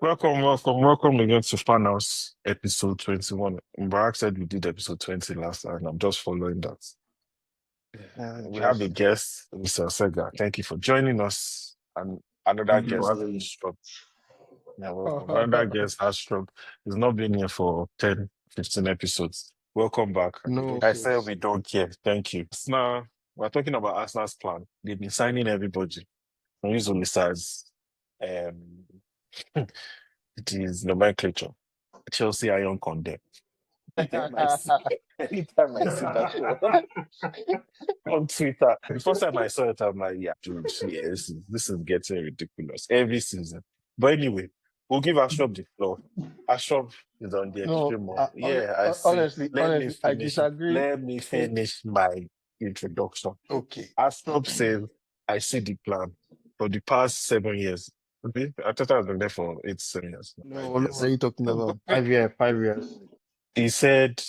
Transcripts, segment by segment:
Welcome again to Fan House episode 21. Barak said we did episode 20 last time, and I'm just following that. We have a guest, Mr. Sega. Thank you for joining us. And another Thank you guest for having has me. struck. Yeah, welcome. Another guest has struck. He's not been here for 10, 15 episodes. Welcome back. No, I said we don't care. Thank you. Now, we're talking about Arsenal's plan. They've been signing everybody. Usually says it is nomenclature. Chelsea Iron Condemn. Anytime I see that on Twitter, the first time I saw it, I'm like, yeah, dude, yeah, this is getting ridiculous every season. But anyway, we'll give Ashraf the floor. Ashraf is on the no. extreme. Yeah, I see. Honestly, I disagree. Let me finish my introduction. Okay. Ashraf says, I see the plan for the past 7 years. Okay, Ateta has been there for 7 years. No, what are you talking about? 5 years, 5 years. He said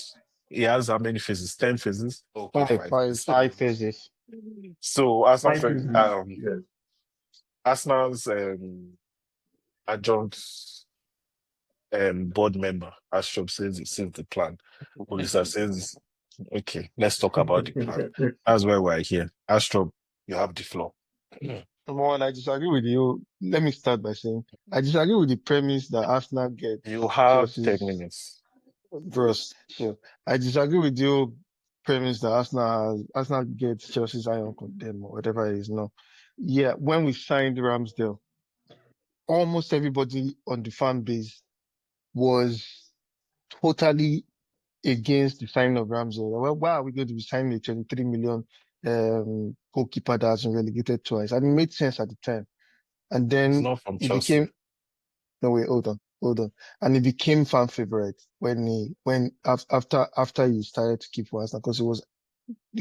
he has how many phases? 10 phases? Okay, Five phases. So Yes. Arsenal's adjunct board member, Ashok says he sees the plan. Olisa says, okay, let's talk about the plan. That's why we're here. Ashok, you have the floor. Number one, I disagree with you. Let me start by saying I disagree with the premise that Arsenal get. You have Chelsea's 10 minutes. Bros. So I disagree with your premise that Arsenal gets Chelsea's iron condemn or whatever it is now. Yeah, when we signed Ramsdale, almost everybody on the fan base was totally against the signing of Ramsdale. Well, why are we going to be signing a 23 million goalkeeper that has been relegated twice? And it made sense at the time. And It's then not from it Chelsea. became no wait, hold on. And it became fan favorite after he started to keep Arsenal because it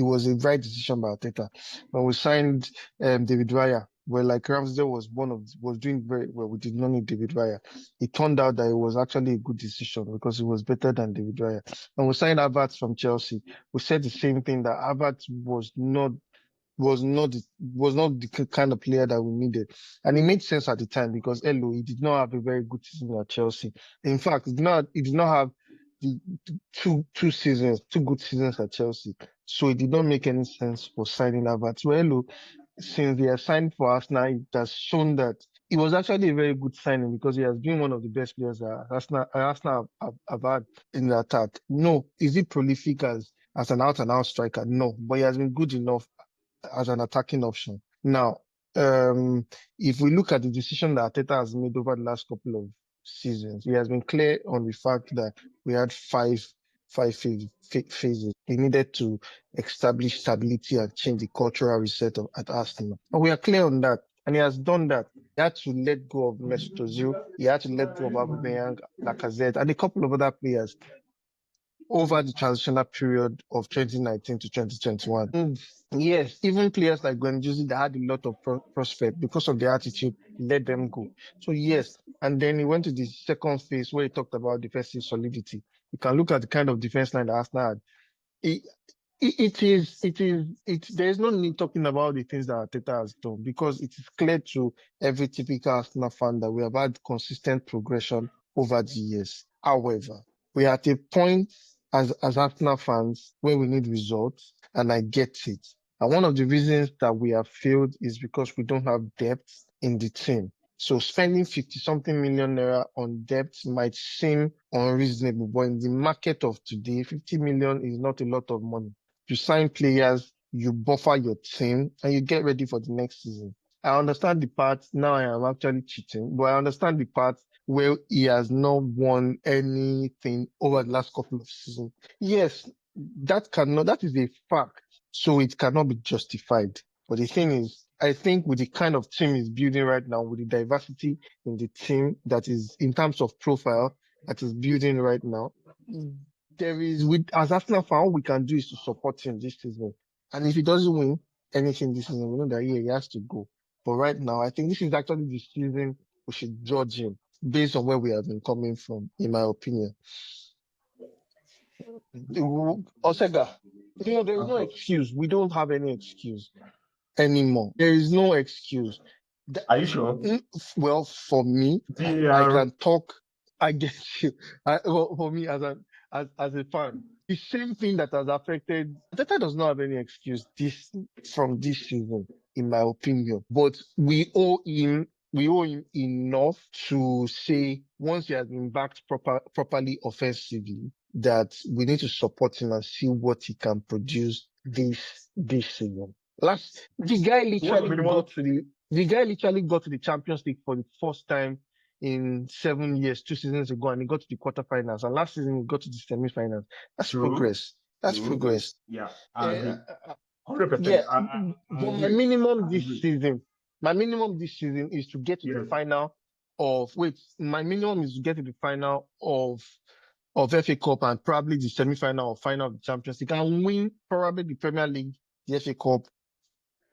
was a right decision by Arteta. When we signed David Raya, where like Ramsdale was doing very well, we did not need David Raya. It turned out that it was actually a good decision because it was better than David Raya. When we signed Havertz from Chelsea, we said the same thing that Havertz was not the kind of player that we needed. And it made sense at the time because Elo, he did not have a very good season at Chelsea. In fact, he did not have the two good seasons at Chelsea. So it did not make any sense for signing Havertz. Well, Elo, since they have signed for Arsenal, it has shown that it was actually a very good signing because he has been one of the best players that Arsenal have had in the attack. No, is he prolific as an out and out striker? No, but he has been good enough as an attacking option. Now, if we look at the decision that Arteta has made over the last couple of seasons, he has been clear on the fact that we had five phases. He needed to establish stability and change the cultural reset at Arsenal. And we are clear on that. And he has done that. He had to let go of Mesut Ozil. He had to let go of Aubameyang, Lacazette, and a couple of other players over the transitional period of 2019 to 2021. And yes, even players like Gwen Josie that had a lot of prospect because of their attitude, let them go. So yes, and then he went to the second phase where he talked about defensive solidity. You can look at the kind of defense line that Arsenal had. There's no need talking about the things that Arteta has done because it is clear to every typical Arsenal fan that we have had consistent progression over the years. However, we are at a point as Arsenal fans where we need results, and I get it. And one of the reasons that we have failed is because we don't have depth in the team. So spending 50 something million naira on depth might seem unreasonable, but in the market of today, 50 million is not a lot of money. You sign players, you buffer your team, and you get ready for the next season. I understand the part, now I am actually cheating, but I understand the part where he has not won anything over the last couple of seasons. Yes, that is a fact. So it cannot be justified. But the thing is, I think with the kind of team he's building right now, with the diversity in the team that is in terms of profile that is building right now, as Arsenal fan, all we can do is to support him this season. And if he doesn't win anything this season, we know that he has to go. But right now, I think this is actually the season we should judge him based on where we have been coming from, in my opinion. Osega, there is no excuse. We don't have any excuse anymore. There is no excuse. Are you sure? Well, for me, I can talk. I get you. Well, for me, as a fan, the same thing that has affected Ateta does not have any excuse from this season, in my opinion. But we owe him enough to say once he has been backed properly offensively that we need to support him and see what he can produce this season. The guy literally got to the Champions League for the first time in 7 years, 2 seasons ago, and he got to the quarterfinals. And last season he got to the semifinals. That's True. progress. That's True. progress. Yeah, I agree. Uh, 100%. yeah, I but agree. my minimum this season is to get to the Yes. final my minimum is to get to the final of FA Cup and probably the semi-final or final of the Champions League and win probably the Premier League, the FA Cup,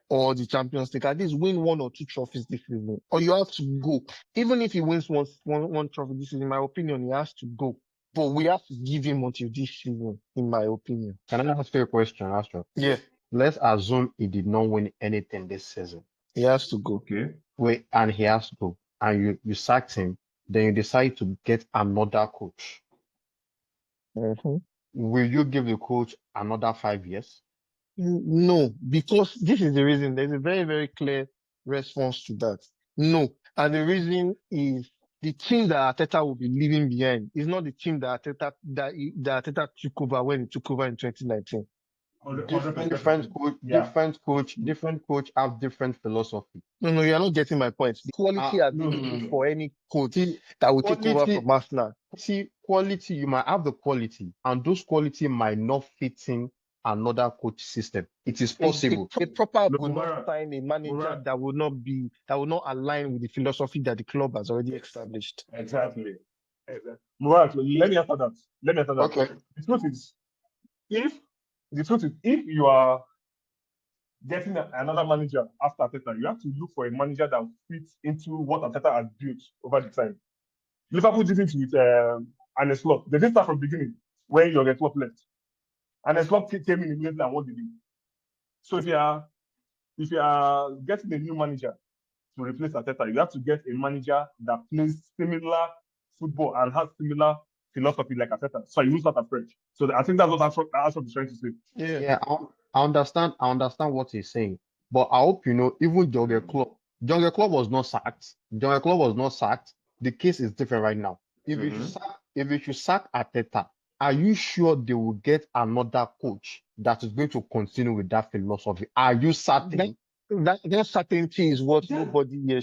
or the Champions League. At least win one or two trophies this season. Or you have to go. Even if he wins one trophy this season, in my opinion, he has to go. But we have to give him until this season, in my opinion. Can I ask you a question, Astro? Yeah, Let's assume he did not win anything this season. he has to go. Okay. Wait, and he has to go. And you sacked him, then you decide to get another coach. Mhm. Will you give the coach another 5 years? No, because this is the reason. There's a very, very clear response to that. No. And the reason is the team that Arteta will be leaving behind is not the team that Arteta took over when he took over in 2019. Different coach have different philosophy. No, you're not getting my point. The quality has No, been no, good no. for any coach that will take over from Arsenal. Quality, you might have the quality, and those quality might not fit in another coach system. It is possible. A proper No, will not Mubarak. sign a manager Mubarak. that will not align with the philosophy that the club has already established. Exactly. Mubarak, let me answer that. Okay. The truth is, if you are getting another manager after Arteta, you have to look for a manager that fits into what Arteta has built over the time. Liverpool did it with Arne Slot. They didn't start from the beginning when Jurgen Klopp left. Arne Slot came in immediately and what did he do? So if you are getting a new manager to replace Arteta, you have to get a manager that plays similar football and has similar philosophy like Arteta. So you will start afresh. So I think that's what Ashford is trying to say. Yeah, I understand. I understand what he's saying, but I hope you know. Even Jurgen Klopp was not sacked. Jurgen Klopp was not sacked. The case is different right now. If you should sack Arteta, are you sure they will get another coach that is going to continue with that philosophy? Are you certain? That certainty is what nobody here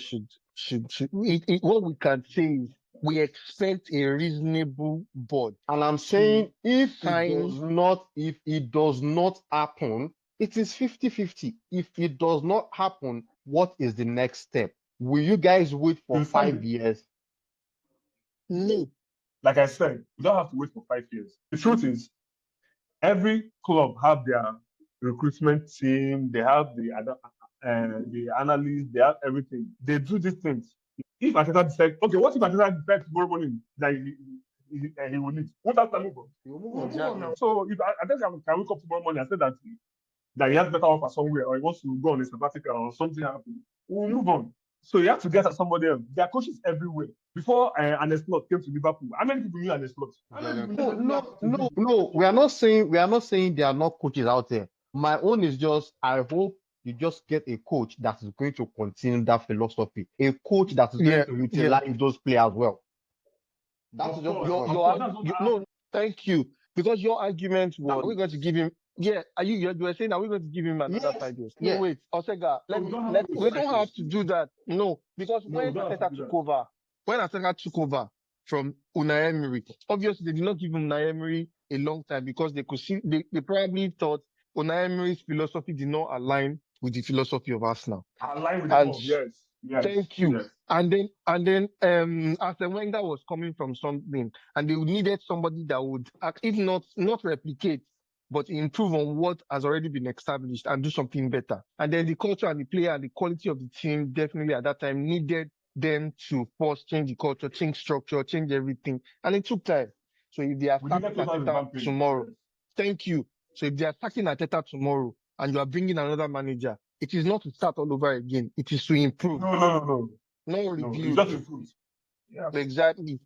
what we can say is we expect a reasonable board. And I'm saying if it does not happen, it is 50-50. If it does not happen, what is the next step? Will you guys wait for 5 years? No. Like I said, you don't have to wait for 5 years. The truth is, every club have their recruitment team, they have the analysts, they have everything. They do these things. If Arteta decides, okay, what if Arteta decides tomorrow morning that he will leave? What has to move on? Exactly. So if Arteta can wake up tomorrow morning and say that he has better offer somewhere or he wants to go on a sabbatical or something happens, we'll move on. So you have to get at somebody else. There are coaches everywhere. Before Arne Slot came to Liverpool, how many people knew Arne Slot? No. We are not saying there are not coaches out there. My own is just I hope you just get a coach that is going to continue that philosophy. A coach that is going to utilize those players well. That's no, thank you. Because your argument was, are we going to give him? Yeah, you were saying, are we going to give him another 5 years? No, wait, Osega, we don't have to do that. No, because when Arteta took over from Unai Emery, obviously they did not give Unai Emery a long time because they could see they probably thought Unai Emery's philosophy did not align with the philosophy of Arsenal. Align with the club, yes. Thank you. Yes. And then Arsene Wenger was coming from something, and they needed somebody that would, if not replicate, but improve on what has already been established and do something better. And then the culture and the player and the quality of the team definitely at that time needed them to first change the culture, change structure, change everything, and it took time. So if they are starting Arteta tomorrow, thank you. So if they are starting Arteta tomorrow and you are bringing another manager, It is not to start all over again. It is to improve. No. No It's rebuild. just improved. Yeah. Exactly.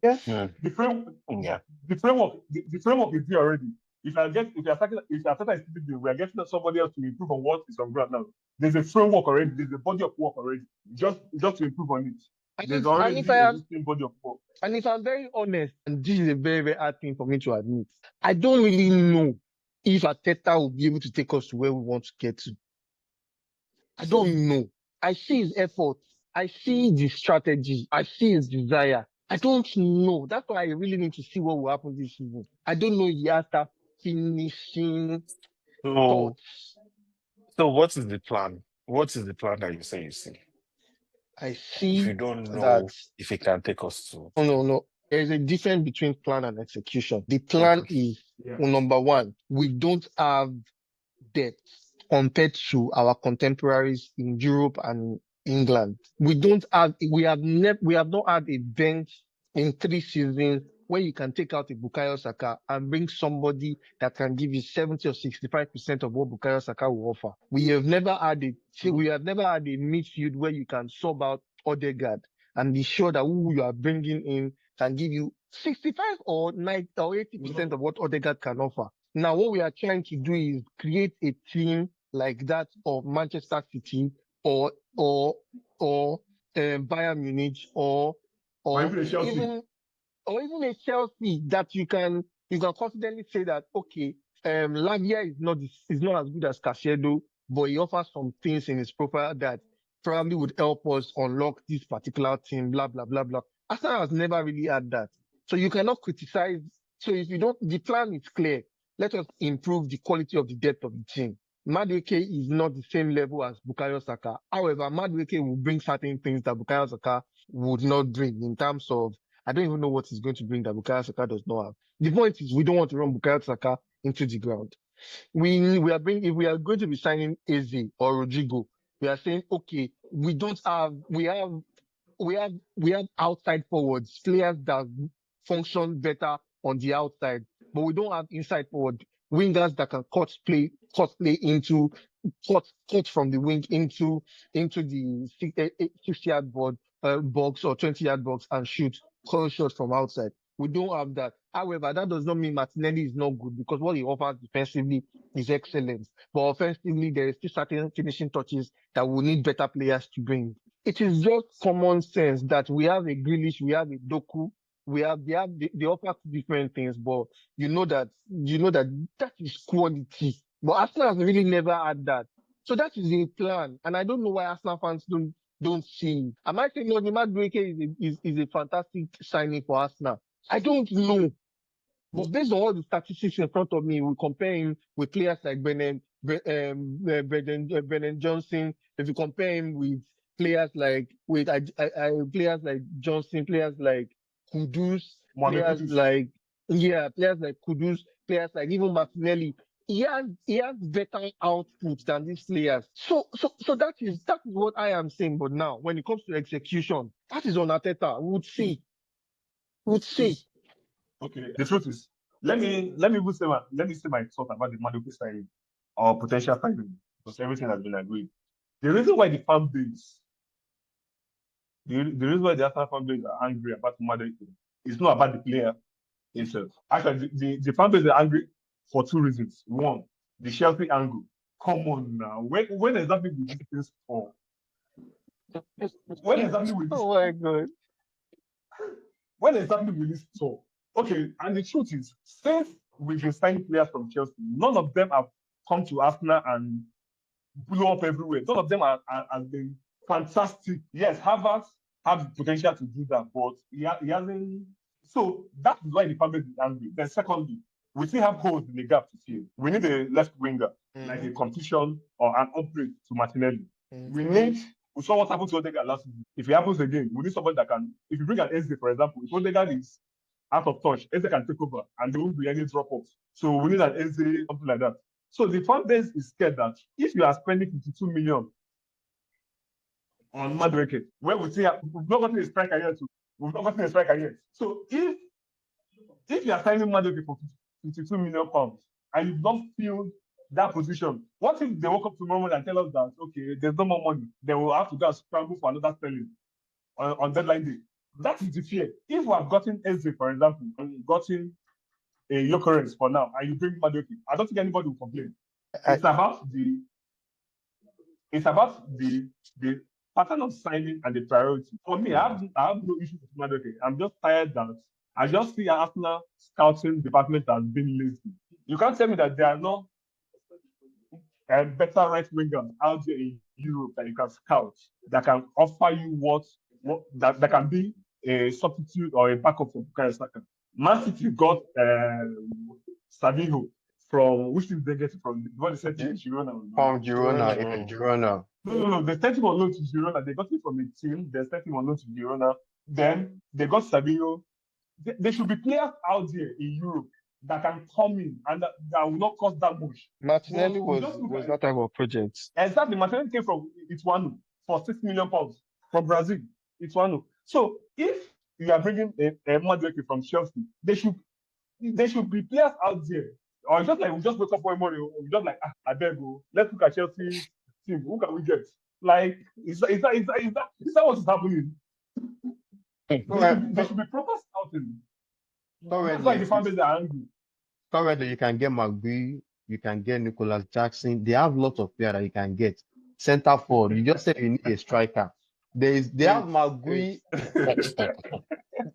Yes. Hmm. The framework Yeah. the framework is there already. If I starting we are getting somebody else to improve on what is on ground now. There's a framework already, there's a body of work already. Just to improve on it. There's already existing body of work. And if I'm very honest, and this is a very, very hard thing for me to admit, I don't really know if Ateta will be able to take us to where we want to get to. I don't know. I see his effort. I see the strategy. I see his desire. I don't know. That's why I really need to see what will happen this season. I don't know if he has that finishing So, thoughts. so what is the plan? What is the plan that you say you see? I If see you don't know that, if it can take us to. no. There's a difference between plan and execution. The plan Okay. is, Yeah. number one, we don't have depth compared to our contemporaries in Europe and England. We have not had a bench in 3 seasons where you can take out a Bukayo Saka and bring somebody that can give you 70 or 65% of what Bukayo Saka will offer. We have never had a midfield where you can sub out Odegaard and be sure that who you are bringing in can give you 65 or 90 or 80% of what Odegaard can offer. Now, what we are trying to do is create a team like that of Manchester City or Bayern Munich or even a Chelsea. even a Chelsea that you can confidently say that okay, Lavia is not as good as Caicedo, but he offers some things in his profile that probably would help us unlock this particular team. Blah blah blah blah. Arsenal has never really had that, so you cannot criticize. So if you don't, the plan is clear. Let us improve the quality of the depth of the team. Madueke is not the same level as Bukayo Saka. However, Madueke will bring certain things that Bukayo Saka would not bring in terms of, I don't even know what he's going to bring that Bukayo Saka does not have. The point is we don't want to run Bukayo Saka into the ground. If we are going to be signing Eze or Rodrigo, we are saying, okay, we have outside forwards, players that function better on the outside, but we don't have inside forward wingers that can cut play into cut from the wing into the 60-yard box or 20-yard box and shoot close shots from outside. We don't have that. However, that does not mean Martinelli is not good because what he offers defensively is excellent. But offensively, there is still certain finishing touches that we need better players to bring. It is just common sense that we have a Grealish, we have a Doku, they offer different things, but you know that that is quality. But Arsenal has really never had that. So that is a plan. And I don't know why Arsenal fans don't see it. I might say no, the Madueke is a fantastic signing for Arsenal. I don't know. But based on all the statistics in front of me, we compare him with players like Brennan Johnson. If you compare him with players like players like Johnson, players like Kudus, players like Kudus, players like even Martinelli. He has better output than these players. So that is what I am saying. But now, when it comes to execution, that is on Arteta. We would see. Okay. The truth is, let me say my thought about the Madueke signing or potential signing because everything has been agreed. The reason why the fan base, the reason why the Arsenal fan base are angry about Madueke is not about the player himself. Actually, the fan base are angry for 2 reasons. One, the Chelsea angle. Come on now, when exactly will these things fall? When exactly will this? Oh my God. When exactly will this stop? Okay, and the truth is, since we've been signing players from Chelsea, none of them have come to Arsenal and blow up everywhere. None of them have been fantastic. Yes, Havertz has potential to do that, but he hasn't. So that's why the family is angry. Then secondly, we still have holes in the gap to fill. We need a left winger, like a competition or an upgrade to Martinelli. We saw what happened to Odegaard last season. If it happens again, we need somebody that can. If you bring an Eze, for example, if Odegaard is out of touch, Eze can take over and there won't be any drop-offs. So we need an Eze, something like that. So the fan base is scared that if you are spending 52 million on Madueke, where we've not gotten a striker yet, So if you are signing Madueke for 52 million pounds and you've not filled that position. What if they woke up tomorrow morning and tell us that, okay, there's no more money? They will have to go and scramble for another spelling on deadline day. That is the fear. If we have gotten Eze, for example, and gotten a Yokerens for now, and you bring Madueke, I don't think anybody will complain. I, It's about the pattern of signing and the priority. For me, I have no issue with Madueke. I'm just tired that I just see Arsenal scouting department as being lazy. You can't tell me that there are no better right wingers out there in Europe that you can scout that can offer you what that can be a substitute or a backup for Bukayo Saka. Man City got Savinho from which team they get it from? What they said to Girona. Girona, Girona. Girona. No. They sent him on loan to Girona. They got it from a team. They sent him on loan to Girona. Then they got Savinho. There should be players out there in Europe that can come in and that will not cost that much. Martinelli But we just look was at that type of project. exactly. Martinelli came from Ituano for £6 million from Brazil. Ituano. So if you are bringing a Madueke from Chelsea, there should be players out there. Or just like we just wake up one morning, we just like I beg you, let's look at Chelsea's team. Who can we get? Like is that what's happening? There should be proper scouting. That's why the fan base are angry. Currently, you can get McGree, you can get Nicholas Jackson. They have lots of players that you can get. Center forward, you just said you need a striker. They have McGree.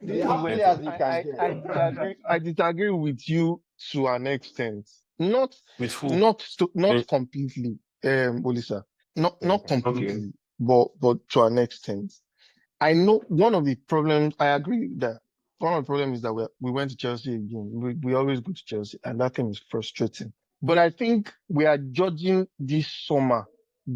They have players you can get. I disagree with you to an extent. Not With who? not completely, Olisa. Not completely, but to an extent. I know one of the problems. I agree that one of the problems is that we went to Chelsea again. We always go to Chelsea, and that thing is frustrating. But I think we are judging this summer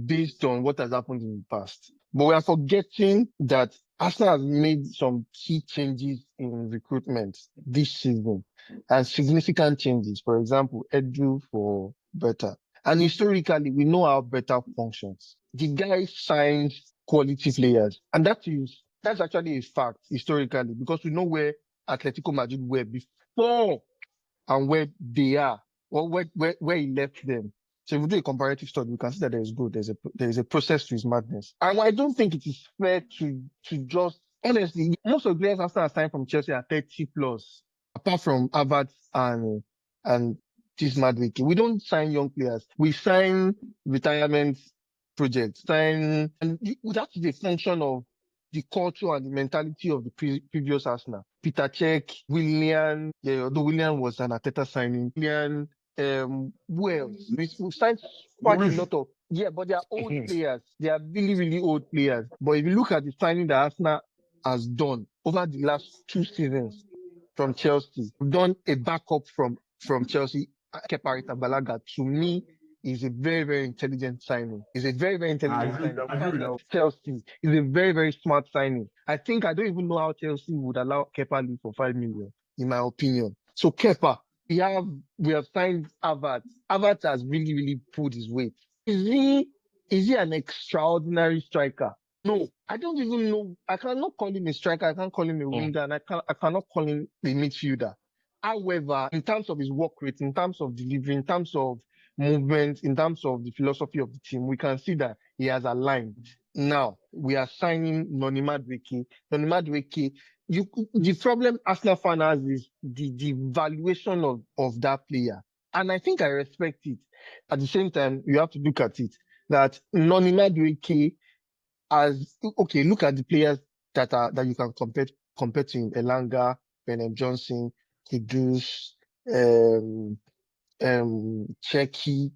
based on what has happened in the past. But we are forgetting that Arsenal has made some key changes in recruitment this season and significant changes. For example, Edu for Beta. And historically, we know how Beta functions. The guy signs quality players. And that's actually a fact historically because we know where Atletico Madrid were before and where they are, or where he left them. So if we do a comparative study, we can see that there is good. There is a process to his madness. And I don't think it is fair to just, honestly, most of the players after signed from Chelsea are 30 plus, apart from Havertz and this Madrid. We don't sign young players. We sign retirement projects, and that is a function of the culture and the mentality of the previous Arsenal. Peter Cech, Willian, although Willian was an Arteta signing, Willian, who else? We signed quite a lot of, but they are old players. They are really, really old players. But if you look at the signing that Arsenal has done over the last 2 seasons from Chelsea, we've done a backup from Chelsea, Kepa Arrizabalaga, to me, is a very, very intelligent signing. It's a very, very intelligent signing. I agree with that. Chelsea is a very, very smart signing. I don't even know how Chelsea would allow Kepa leave for 5 million, in my opinion. So Kepa, we have signed Havertz. Havertz has really, really pulled his weight. Is he an extraordinary striker? No, I don't even know. I cannot call him a striker. I can't call him a winger, and I cannot call him a midfielder. However, in terms of his work rate, in terms of delivery, in terms of movement, in terms of the philosophy of the team, we can see that he has aligned. Now, we are signing Noni Madueke. Noni Madueke, the problem Arsenal fan has is the valuation of that player. And I think I respect it. At the same time, you have to look at it that Noni Madueke look at the players that you can compare to him. Elanga, Benem Johnson, Kudus, Czechie,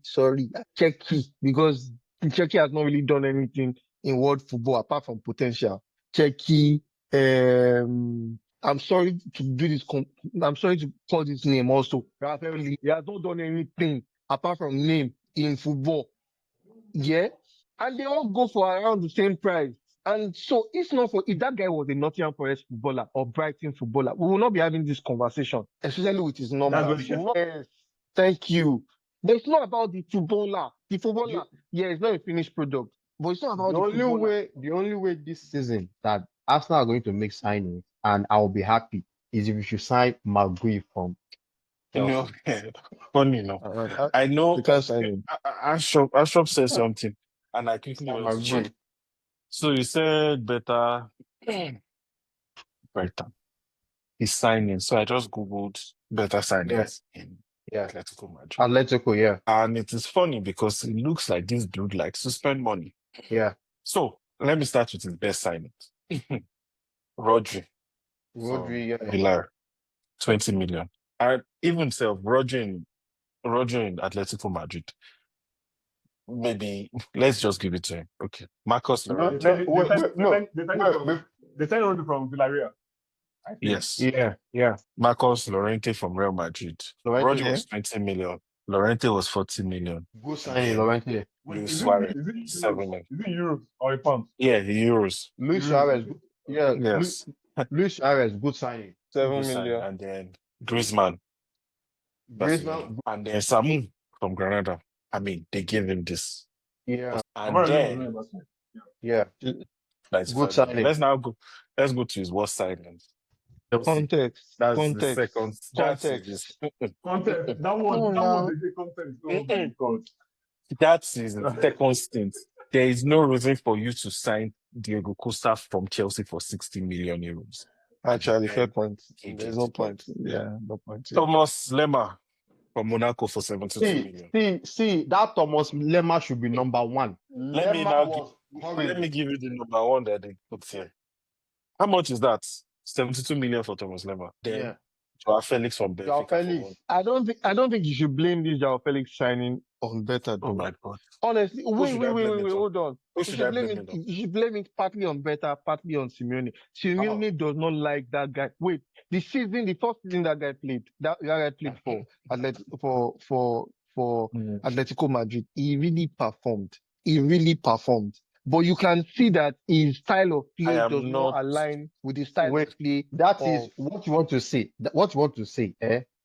because Czechie has not really done anything in world football apart from potential. Czechie, I'm sorry to do this. I'm sorry to call this name also. Apparently, he has not done anything apart from name in football. Yeah, and they all go for around the same price. And so, if that guy was a Nottingham Forest footballer or Brighton footballer, we will not be having this conversation, especially with his numbers. Yes, thank you. But it's not about the footballer. The footballer, it's not a finished product. But it's not about the footballer. The only way this season that Arsenal are going to make signings and I will be happy is if you should sign McGree from No, funny enough. I know They can't sign him. Ashop said something, and I quickly went to check. Madrid. So you said better. He's signing. So I just Googled better signings in Yeah. Atletico Madrid. Atletico, yeah. And it is funny because it looks like this dude likes to spend money. Yeah. So let me start with his best signings. Rodri from Yeah. Villar, 20 million. And even himself, Rodri in Atletico Madrid. Maybe let's just give it to him. Okay. Marcos No, Llorente. They signed only from Villarreal. I think. Yes. Yeah. Marcos Llorente from Real Madrid. Llorente, Rodri was 20 million. Llorente was 40 million. Good And signing, then Llorente. Luis Is Suarez, it 7 euros? million. Is it euros or a pound? Yeah, the Euros. Luis Suarez, yeah. Yes. Luis Suarez, good signing. 7 Good sign. million. And then Griezmann. That's Griezmann, and then Samu from Granada. I mean, they gave him this. yeah. And then Yeah. that's Good signing. let's go to his worst signing. Context. That's the Context. second. That's his, Content. That Come one. on That now. one. They say content. Oh my god. that's his second stint. There is no reason for you to sign Diego Costa from Chelsea for 60 million euros. Actually, fair And point. he There's did. no point. Yeah, no point. Yeah. Thomas Lemar from Monaco for 72 million. See, that Thomas Lemar should be number one. Let me give you the number one that they put here. How much is that? 72 million for Thomas Lemar. Then Yeah. Joao Felix from Joao Benfica. Felix. I don't think you should blame this Joao Felix signing on better. Oh my god. Honestly, wait, should I blame it on? hold on. Who You should should I blame blame it. it on? You should blame it partly on better, partly on Simeone. Simeone does not like that guy. Wait, the first season that guy played for Atletico Madrid, he really performed. But you can see that his style of play I am does not not- align with the style Wait, of play. that is what you want to say. What you want to say,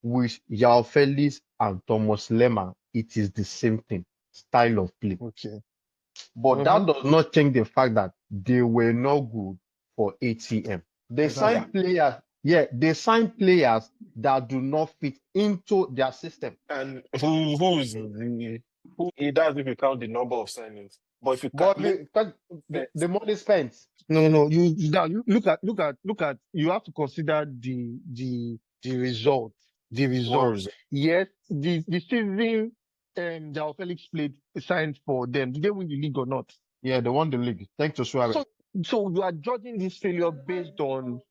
with Joao Felix and Thomas Lemar, it is the same thing. Style of play. Okay. But that does not change the fact that they were not good for ATM. They signed players, they signed players that do not fit into their system. And who is who? That's if you count the number of signings. But if you But count, the money spent. No. You look at. You have to consider the result. The result. Wars. Yes, the season Joao Felix signed for them. Did they win the league or not? Yeah, they won the league. Thanks to Suarez. So you are judging this failure based on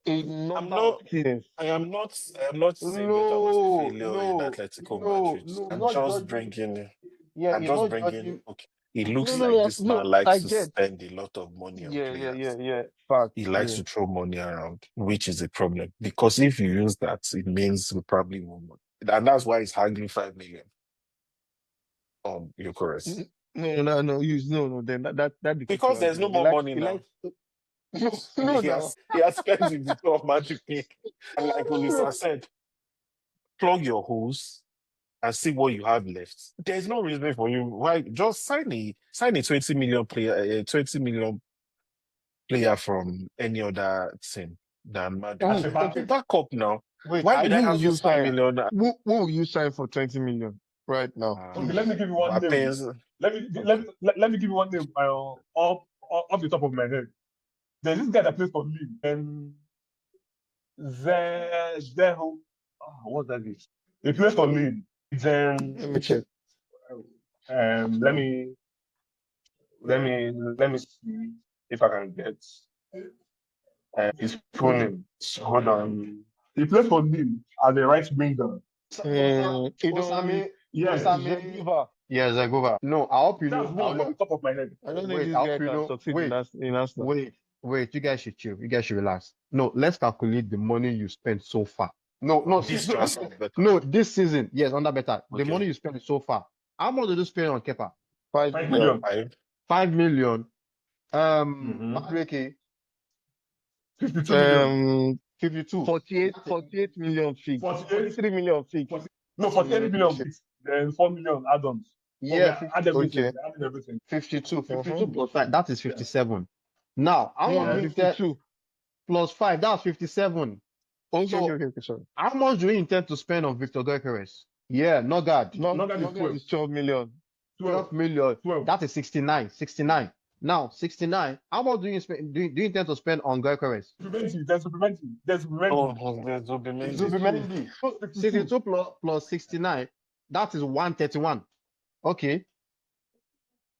a number of seasons. I am not saying that was a failure in Atletico Madrid. I'm just bringing. Yeah, I'm just bringing. Okay, it looks like this man likes to spend a lot of money on players. Yeah. Fact. He likes to throw money around, which is a problem. Because if you use that, it means we probably won't. And that's why he's hanging 5 million on Eucharist. No. Then that Because there's no more money now. He has spent the top magic pick. And like Olisa said, plug your holes and see what you have left. There's no reason for you. Why just sign a 20 million player from any other team than Madrid. Back up now. Wait, why would I have you 5 million? Who will you sign for 20 million right now? Okay, let me give you one name. Let me give you one name off the top of my head. There's this guy that plays for Lille, and what's that name? He plays for Lille. Let me check. Let me see if I can get his full name. Hold on. He plays for Lille as a right winger. Yeah, Zagova. No, I hope you know. That's one off the top of my head. I don't think Wait, this I guy hope you can know. succeed Wait, in Arsenal. Wait, you guys should chill. You guys should relax. No, let's calculate the money you spent so far. No, this season. Yes, under better. The money you spent so far. How much did you spend on Kepa? 5 million. 5 million. Madueke, 52 million. 52. 48 million fixed. 43 million fixed. No, 48 million fixed. Then 4 million add-ons. Yeah, add everything. Add everything. 52. 52 plus 5, that is 57. Now, I want 52 plus 5, that's 57. Okay, sorry. How much do you intend to spend on Victor Gyökeres? Yeah, Nogard. Nogard is 12 million. 12 million. 12. That is 69. 69. Now, 69. How much do you spend? Do you intend to spend on Gyökeres? There's supplementary. Oh, there's Zubimendi. Zubimendi. 62 plus 69. That is 131. Okay.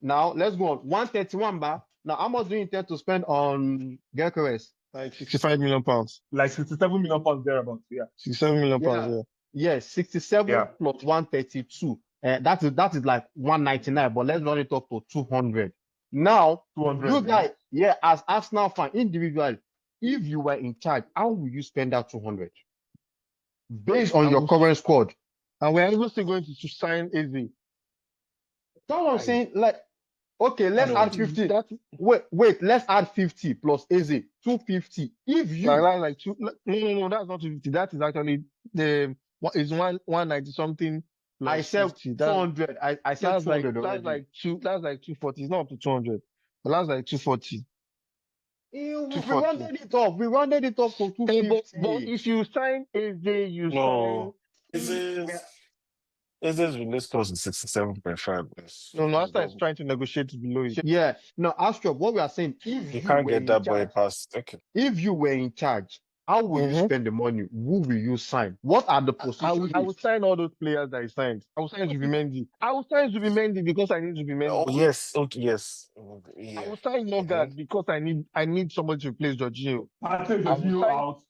Now, let's go on. 131 back. Now, how much do you intend to spend on Gyökeres? Like 65 million pounds. Like 67 million pounds thereabouts. Yeah. 67 million pounds, yeah. Yes, 67 Yeah. plus 132. That is like 199, but let's run it up to 200. Now, 200. you guys, as Arsenal fan, individually, if you were in charge, how will you spend that 200? Based on your current squad. And we're even still going to sign Eze. That's what I'm saying. Like, okay, let's No. add 50. Wait, let's add 50 plus Eze, 250. If you Like two, no, that's not 250. That is actually is 190 something. I said 50. 200. I said That's 200 that's already. like 240. It's not up to 200, but that's like 240. We 240. rounded it up. We rounded it up to 250. But if you sign Eze, you No. sign. Eze's release cost is 67.5. No, Asta is trying to negotiate below it. Yeah. No, Astro, what we are saying, if You you can't were get in that boy charge, past. Okay. if you were in charge, how will you spend the money? Who will you sign? What are the positions? I will sign all those players that he signed. I will sign Zubimendi. I will sign Zubimendi because I need Zubimendi. Oh, yes. Okay, yes. I will sign Nogard because I need somebody to replace Jorginho. Partey, Jorginho out.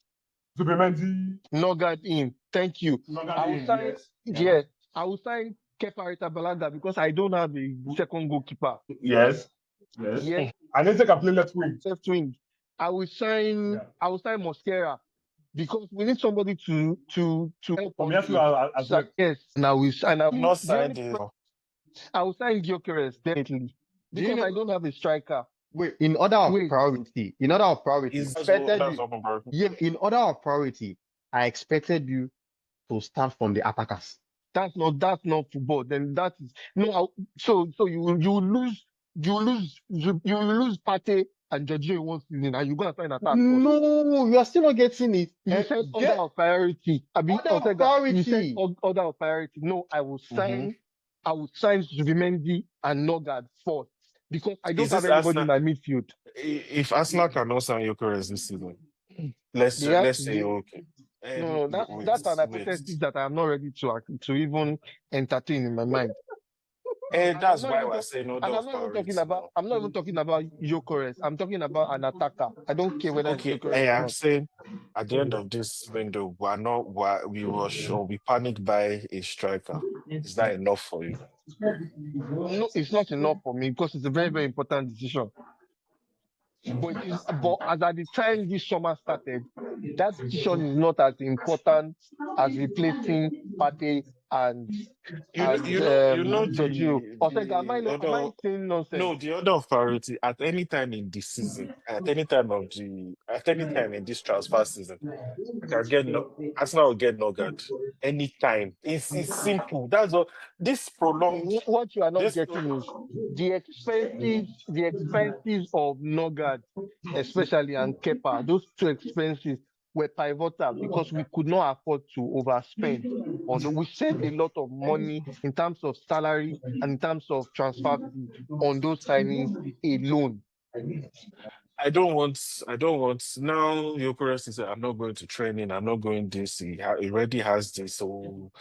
Zubimendi. Nogard in. Thank you. Nogard in, sign. yes. Yes. I will sign Kepa Arrizabalaga because I don't have a second goalkeeper. Yes. Yes. And then they can play left wing. Left wing. I will sign Mosquera because we need somebody to help us. As well. Yes. And I will sign. Not signed it. I will sign Gyökeres definitely because I don't have a striker. Wait, in order of priority, In order of priority, I expected you to start from the attackers. That's not football. Then that is no. So you lose Partey and Jorginho in one season, and you go and sign attack. No, you are still not getting it. You said order of priority. Order of priority. You said order of priority. No, I will sign. I will sign Zubimendi and Nogard first because I don't have anybody in my midfield. If Arsenal cannot sign Gyökeres this season, let's say okay. No, that's an hypothesis that I am not ready to even entertain in my mind. And that's why we're saying I'm not even talking about Gyökeres. I'm talking about an attacker. I don't care whether it's Gyökeres or I'm not. saying at the end of this window, we rush or we panic by a striker. Is that enough for you? No, it's not enough for me because it's a very, very important decision. But as at the time this summer started, that decision is not as important as replacing Partey and Jorginho. Am I saying nonsense? No, the order of priority at any time in the season, at any time in this transfer season, Arsenal will get Nogard. Anytime. It's simple. That's all. This prolonged. What you are not getting is the expenses of Nogard, especially, and Kepa. Those two expenses were pivotal because we could not afford to overspend. We saved a lot of money in terms of salary and in terms of transfer fee on those signings alone. I don't want now. Gyökeres is I'm not going to training. I'm not going this. He already has this whole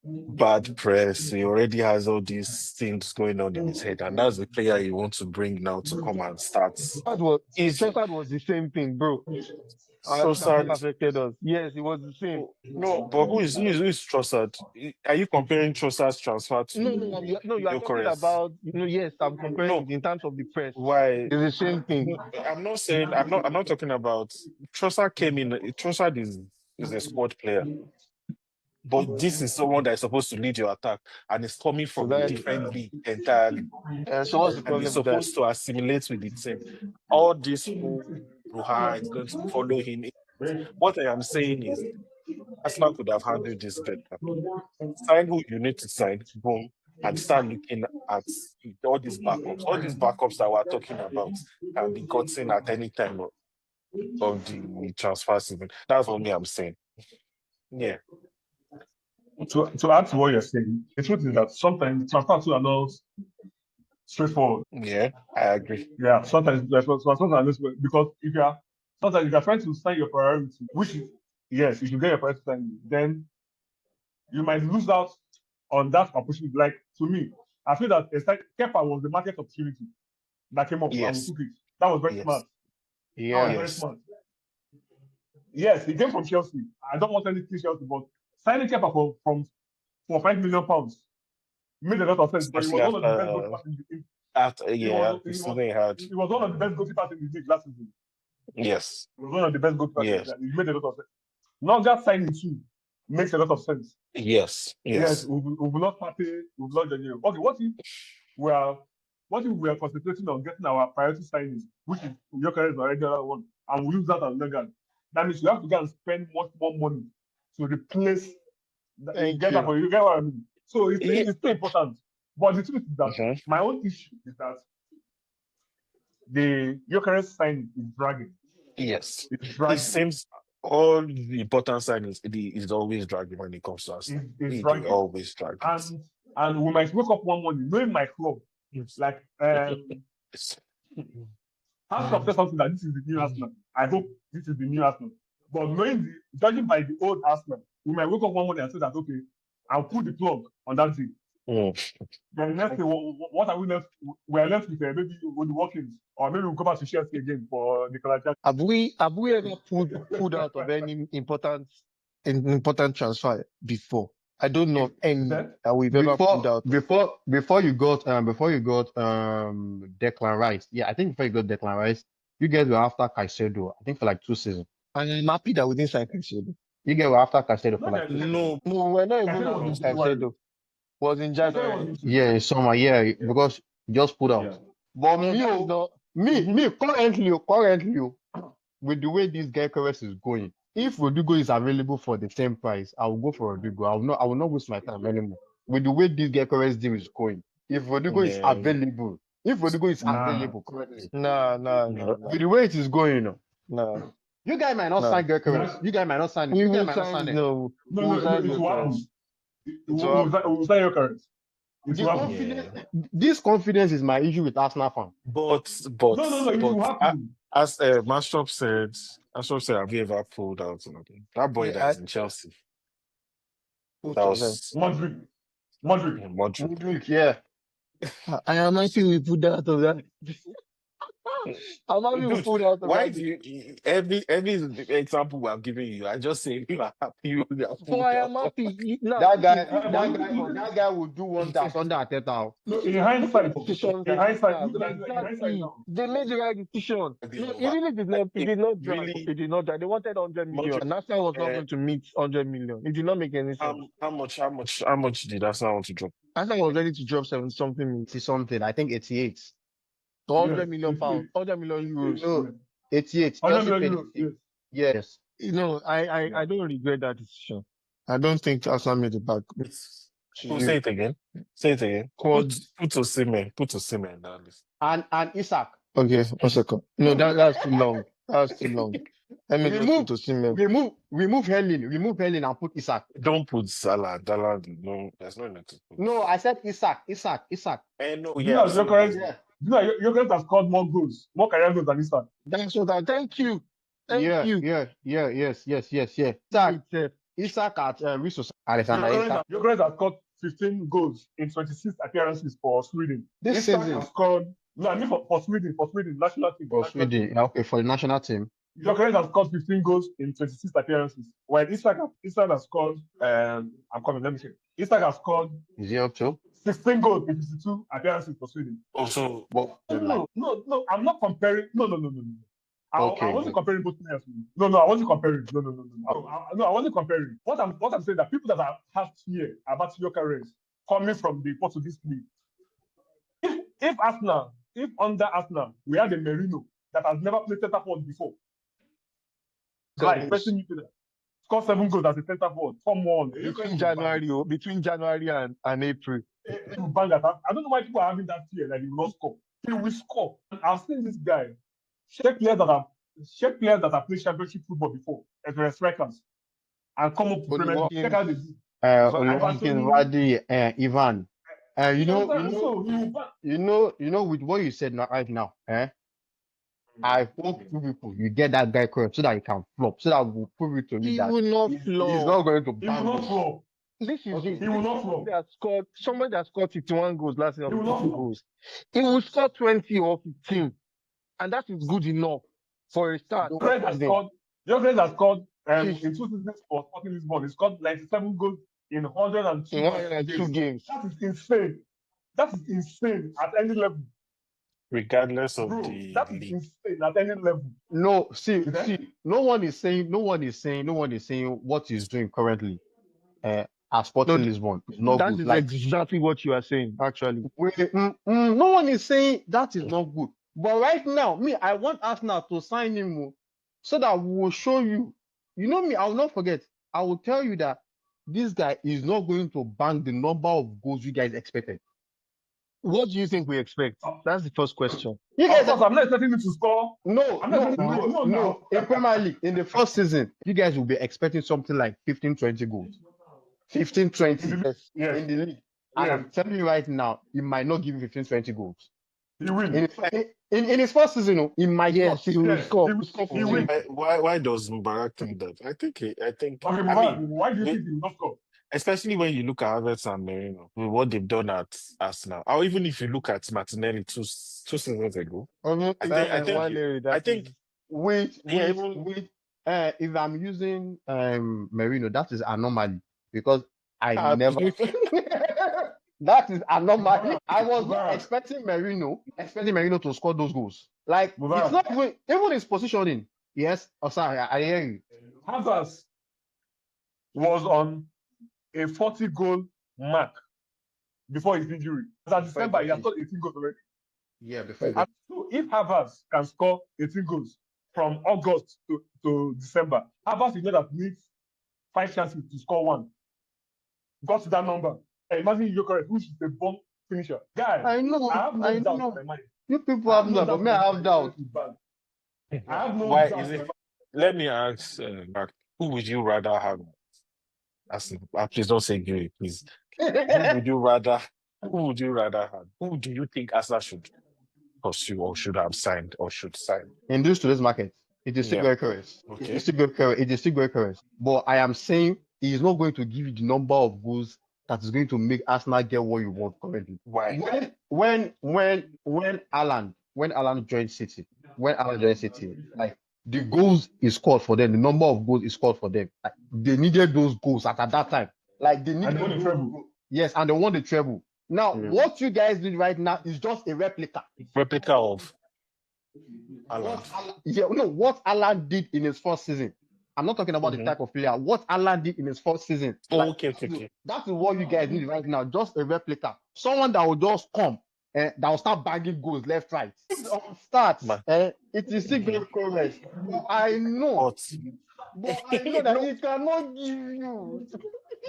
bad press. He already has all these things going on in his head, and that's the player you want to bring now to come and start. Trossard was the same thing, bro. Trossard affected us. Yes, it was the same. No, but who is Trossard? Are you comparing Trossard's transfer to? No, you are talking about. Yes, I'm comparing in terms of the press. Why? It's the same thing. I'm not saying. I'm not talking about. Trossard came in. Trossard is a squad player. But this is someone that is supposed to lead your attack and is coming from a different league entirely. So what's the problem? And is supposed to assimilate with the team. All this whole Bruha is going to follow him. What I am saying is Arsenal could have handled this better. Sign who you need to sign, boom, and start looking at all these backups. All these backups that we're talking about can be gotten at any time. of the transfer season. That's what me I'm saying. Yeah. To add to what you're saying, the truth is that sometimes transfers are not straightforward. Yeah, I agree. Yeah, sometimes because if you are sometimes if you're trying to sign your priority, which is yes, if you get your priority sign, then you might lose out on that opportunity. Like to me, I feel that Kepa was the market opportunity that came up and we Yes. took it. That was very smart. Yes. That was Yeah. very Yes. smart. Yes, he came from Chelsea. I don't want anything Chelsea, but signing Kepa for £5 million made a lot of sense because he Especially was one of the best goalkeepers after he was the he was season had. he was one of the best goalkeepers in the league last season. Yes. He was one of the best goalkeepers in the Yes. league. He made a lot of sense. Not just signing two makes a lot of sense. Yes. Yes, Yes. we will not party, we will not join you. Okay, what if we are concentrating on getting our priority signings, which is Gyökeres or regular one, and we use that as legal? That means you have to go and spend much more money to replace that. You Thank get that you. for you get what I mean? So it's Yeah. still important. But the truth is that Mhm. my own issue is that the Gyökeres signing is dragging. Yes. It's It dragging. seems all the important signings is always dragging when it comes to us. It's They dragging. always drag it. And we might wake up one morning knowing my club, like It's- Arsenal said something that this is the new Arsenal. I hope this is the new Arsenal. But judging by the old Arsenal, we might wake up one morning and say that okay, I'll pull the plug on that thing. Mm. Then next thing, what are we left? We are left with maybe with the workings, or maybe we'll go back to Chelsea again for Nicolas Jackson. Have we ever pulled out of any important transfer before? I don't know of any Then that we've ever pulled out. Before you got Declan Rice. Yeah, I think before you got Declan Rice, you guys were after Caicedo. I think for like 2 seasons. And I'm happy that we didn't sign Caicedo. You guys were after Caicedo for no, like 2 seasons. No, No, we're not even Caicedo after was in January. Caicedo. Was in Caicedo was January. in Yeah, in summer. Yeah, because you just put out. Yeah. But No, that is not. me currently, with the way this guy Gyökeres is going, if Rodrigo is available for the same price, I will go for Rodrigo. I will not waste my time anymore. With the way this guy Gyökeres deal is going, if Rodrigo is yeah, available, currently, Nah. with the way it is going, Nah. you guys might not Nah. sign Gyökeres. You guys might not sign him. We You guys will might not sign sign him. no. No, We'll sign it will happen. Gyökeres. We'll sign your current. It The will happen. confidence, this confidence is my issue with Arsenal fan. but No, it will happen. as Mashop said, have you ever pulled out something? That boy Yeah, that's in Chelsea. Both That of them. was Modric. Modric. Modric, yeah. I am happy we put that out of that. I'm happy we Dude, pulled out of why that. do you every example we are giving you? I just say you are happy you are So pulled I am out. happy. Now, That guy, if that guy will do wonders under Arteta. No, in look at hindsight, the decisions in that hindsight, Arsenal, look at it in hindsight exactly. now. They made the right decision. No, even if it did not drag, Really, it did not drag. They wanted 100 million, Modric, and Arsenal was not going to meet 100 million. It did not make any sense. how much did Arsenal want to drop? Arsenal was ready to drop 70 something. I think 88. So 100 Yes, million pounds, 100 million euros. No, 88. 100 Chelsea million paid euros. 88. Yes. Yes. You know, I don't regret that decision. I don't think Arsenal made it back. Oh, say it again. Called Put Osimhen down list. And Isaac. okay, 1 second. No, that's too long. That's too long. Let me just Remove, put Osimhen. remove Helen and put Isaac. Don't put Salah. No, there's no need to put. No, I said Isaac. No, You know, yeah. Gyökeres has scored more goals, more career goals than Isaac. That's what I thank you. Yes. Isaac at Alexander Isaac. Gyökeres has scored 15 goals in 26 appearances for Sweden. This Isaac season. has scored. No, I mean for Sweden, national team. For Sweden, yeah, okay, for the national team. Gyökeres has scored 15 goals in 26 appearances, while Isaac has scored. I'm coming. Let me check. Isaac has scored Is he up to? 16 goals in 52 appearances for Sweden. Also, No. I'm not comparing. No. I Okay, wasn't good. comparing both players. No, I wasn't comparing. No, I wasn't comparing. What I'm saying that people that have fear about Gyökeres coming from the Portuguese league. If under Arsenal, we had a Merino that has never played center forward before. Like person midfielder. Scored 7 goals as a center forward. Come on. Between January and April. I don't know why people are having that fear that he will not score. He will score. I've seen this guy check players that have check players that have played championship football before, as well as strikers, and come up to Premier League. Check out the Oluwaseun, Vardy, Ivan. You know, with what you said right now, I hope you people you get that guy correct so that he can flop, so that we'll prove it to you He that will not he's flop. not going to He will bang not us. flop. This is Okay. it. He will not flop. Someone that scored 51 goals last year, He will not 50 flop. goals. He will score 20 or 15, and that is good enough for a start. Gyökeres has scored. Gyökeres has scored in 2 seasons for Sporting Lisbon. He scored 97 goals in 102 In 102 games. That is insane. That is insane at any level. Regardless of Bro, the that is league. insane at any level. No, see, Okay? no one is saying what he's doing currently. At Sporting No, Lisbon is not That good. is Like, exactly what you are saying, actually. no one is saying that is not good. But right now, I want Arsenal to sign him so that we will show you. You know me, I will not forget. I will tell you that this guy is not going to bang the number of goals you guys expected. What do you think we expect? That's the first question. You Of guys, course, I'm not expecting him to score. no. No. In Premier League, in the first season, you guys will be expecting something like 15, 20 goals. 15, 20 Yes. Yes. in the league. And Yes. I'm telling you right now, he might not give you 15, 20 goals. He will. In his first season, he might not. He will Yes, score. he will. Why does Mubarak think that? I think Okay, I Mubarak, mean, why do you think he will not score? especially when you look at Havertz and Merino, with what they've done at Arsenal, or even if you look at Martinelli two seasons ago, I think If I'm using Merino, that is anomaly because I never. That is anomaly. I was not expecting Merino to score those goals. Like it's not even his positioning. Yes, sorry, I hear you. Havertz was on a 40-goal mark before his injury. At December, he has scored 18 goals already. Yeah, before. And so if Havertz can score 18 goals from August to December, Havertz is not that needs 5 chances to score 1. Got to that number. And imagine Gyökeres, who is a bomb finisher. Guy, I know. I have no doubt in my mind. You people have no, but me, I have doubt. I have no why doubt is in my it? mind. Let me ask, Mark, who would you rather have? Please don't say Gary, please. Who would you rather have? Who do you think Arsenal should pursue or should have signed or should sign? In today's market, it is still Gyökeres. Okay. It is still Gyökeres. But I am saying he is not going to give you the number of goals that is going to make Arsenal get what you want currently. Why? When Alan joined City, like the goals he scored for them, the number of goals he scored for them, like, they needed those goals at that time. Like they needed won the treble. Yes, and they won the treble. Now, what you guys did right now is just a replica. Replica of Alan. What Alan did in his first season. I'm not talking about the type of player. What Alan did in his first season. Okay. That is what you guys need right now. Just a replica. Someone that will just come and that will start bagging goals left, right. Start. It is still very correct. I know. But I know that he cannot give you.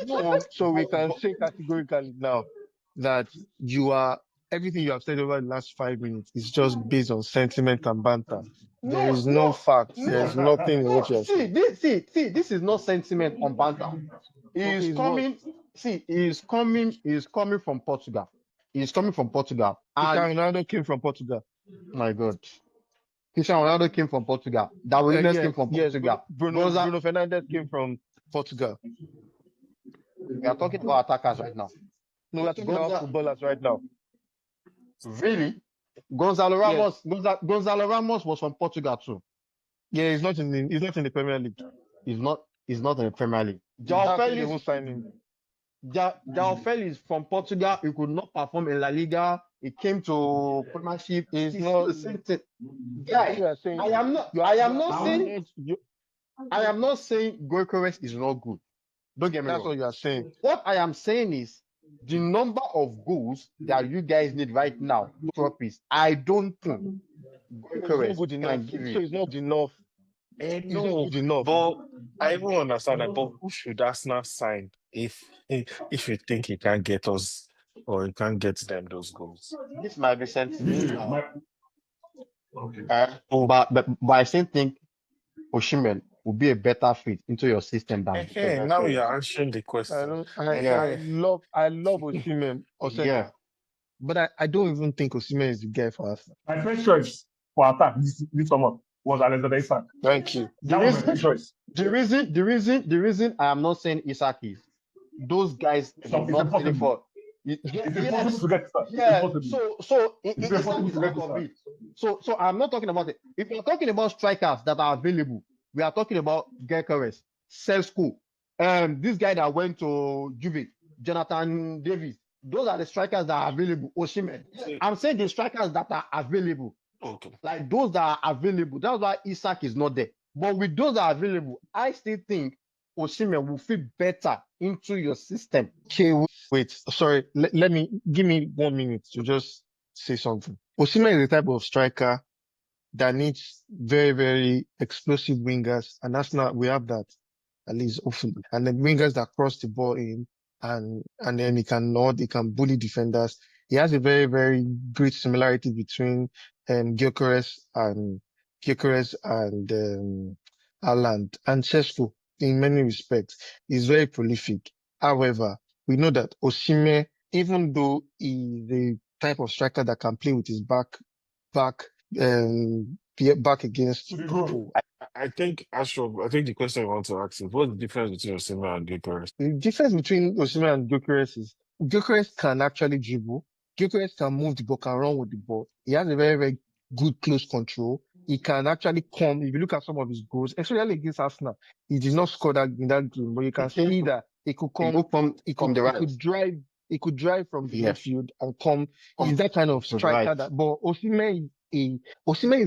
No, so we can say categorically now that everything you have said over the last 5 minutes is just based on sentiment and banter. There is no fact. There's nothing in what you have said. This is not sentiment on banter. He is coming from Portugal. He's coming from Portugal. Cristiano Ronaldo came from Portugal. My God. Cristiano Ronaldo came from Portugal. Darwin Núñez came from Portugal. Bruno Fernandes came from Portugal. We are talking about attackers right now. No, we are talking about footballers right now. Really? Gonzalo Ramos. Gonzalo Ramos was from Portugal too. Yeah, he's not in the Premier League. He's not in the Premier League. João Felix from Portugal. He could not perform in La Liga. He came to Premiership. He's not the same thing. Guys, I am not saying Gyökeres is not good. Don't get me wrong. That's what you are saying. What I am saying is the number of goals that you guys need right now is I don't think Gyökeres good enough. So it's not enough. It's not good enough. But I even understand that. But who should Arsenal sign if you think he can't get us or he can't get them those goals? This might be sentiment. Okay. But I still think Osimhen will be a better fit into your system than Hey, now you're answering the question. I love Osimhen, Yeah. but I don't even think Osimhen is the guy for us. My first choice for attack this summer was Alexander Isak. Thank you. The That was my reason, first choice. the reason I am not saying Isak is those guys It's will not impossible. deliver. It's impossible to get Isak. It's Yeah. impossible. So It's Isak impossible is to get out of Isak. it. So I'm not talking about it. If you're talking about strikers that are available, we are talking about Gyökeres, Selsko, this guy that went to Juve, Jonathan Davis. Those are the strikers that are available. Osimhen. I'm saying the strikers that are available. Okay. Like those that are available. That's why Isak is not there. But with those that are available, I still think Osimhen will fit better into your system. Okay, wait. Sorry, give me 1 minute to just say something. Osimhen is the type of striker that needs very, very explosive wingers, and that's not, we have that, at least hopefully. And the wingers that cross the ball in, and then he can bully defenders. He has a very, very great similarity between, Gyökeres and, Haaland and Sesko in many respects. He's very prolific. However, we know that Osimhen, even though he's the type of striker that can play with his back back against To the the goal. goal. I think the question I want to ask is what's the difference between Osimhen and Gyökeres? The difference between Osimhen and Gyökeres is Gyökeres can actually dribble. Gyökeres can move the ball, can run with the ball. He has a very, very good close control. He can actually come. If you look at some of his goals, especially against Arsenal, he did not score that in that game, but you can see that he could come. From the right. He could drive from the Yes. midfield and come. He's that kind of To the striker right. but Osimhen is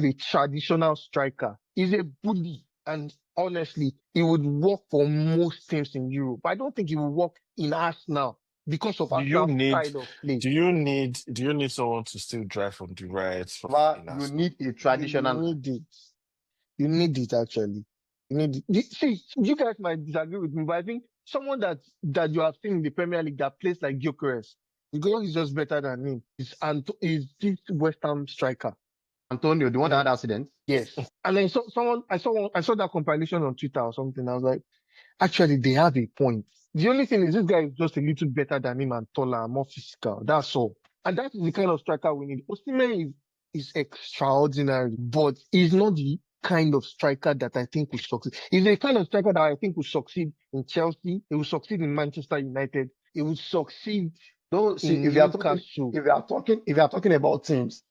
a traditional striker. He's a bully, and honestly, he would work for most teams in Europe. I don't think he will work in Arsenal because of Do you Arsenal's need style of play. do you need someone to still drive from the right But in you Arsenal? need a traditional. You need it. You need it actually. You need it. See, you guys might disagree with me, but I think someone that you have seen in the Premier League that plays like Gyökeres, is just better than him. Is this West Ham striker. Antonio, the one that had accident. Yes. And then I saw that compilation on Twitter or something. I was like, actually, they have a point. The only thing is this guy is just a little better than him and taller and more physical. That's all. And that is the kind of striker we need. Osimhen is extraordinary, but he's not the kind of striker that I think will succeed. He's the kind of striker that I think will succeed in Chelsea. He will succeed in Manchester United. He will succeed Don't see in if you are Newcastle. talking about teams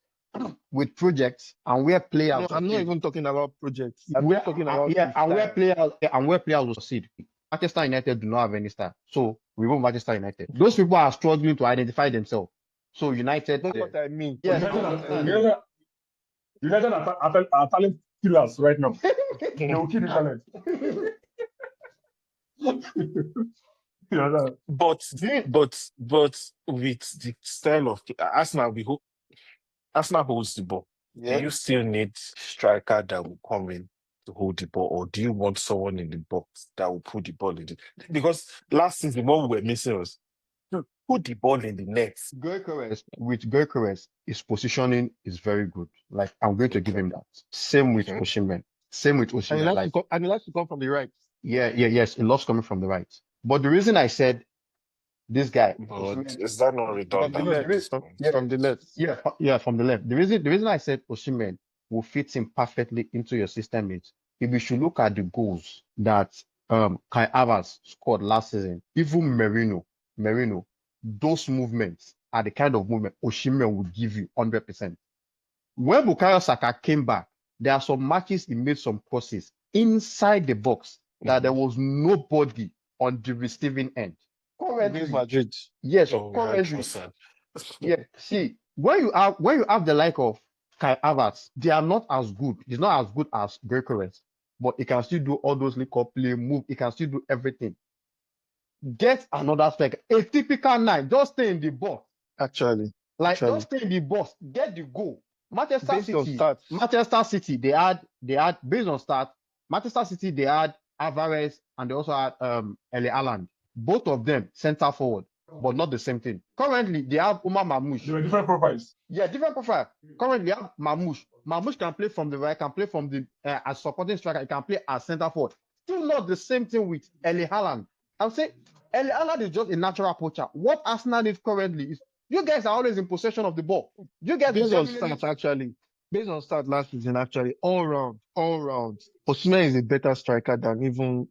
with projects and where players. No, I'm not even talking about projects. I'm where, just talking about yeah, his and style. where players will succeed. Manchester United do not have any star, so we want Manchester United. Those people are struggling to identify themselves. So United, That's what I mean. yes, United are talent killers right now. They will kill the talent. Yeah, But with the style of Arsenal holds the ball. Do you still need striker that will come in to hold the ball, or do you want someone in the box that will put the ball in the? Because last season, what we were missing was put the ball in the net. Gyökeres, his positioning is very good. Like I'm going to give him that. Same with Osimhen. And he likes to come from the right. Yes, he loves coming from the right. But the reason I said this guy, But is that not redundant? From the left. From the left. The reason I said Osimhen will fit him perfectly into your system is if you should look at the goals that Kai Havertz scored last season, even Merino, those movements are the kind of movement Osimhen would give you 100%. When Bukayo Saka came back, there are some matches he made some crosses inside the box that there was nobody on the receiving end. Against Madrid. Yes, Oh, currently. 100%. Yeah. See, when you have the like of Kai Havertz, they are not as good. It's not as good as Gyökeres, but he can still do all those link up play, move. He can still do everything. Get another striker, a typical 9. Just stay in the box. Actually. Just stay in the box. Get the goal. Manchester Based on City. stats. Manchester City. They had based on stats. Manchester City. They had Alvarez and they also had Erling Haaland. Both of them center forward, but not the same thing. Currently, they have Umar Mamouche. they were different profiles. Yeah, different profile. Currently, they have Mamouche. Mahmoud can play from the right, can play from the as supporting striker, he can play as centre forward. Still not the same thing with Erling Haaland. I'm saying Erling Haaland is just a natural poacher. What Arsenal needs currently is you guys are always in possession of the ball. You guys Based on genuinely stats, actually, based on stats last season, actually, all round, Osimhen is a better striker than even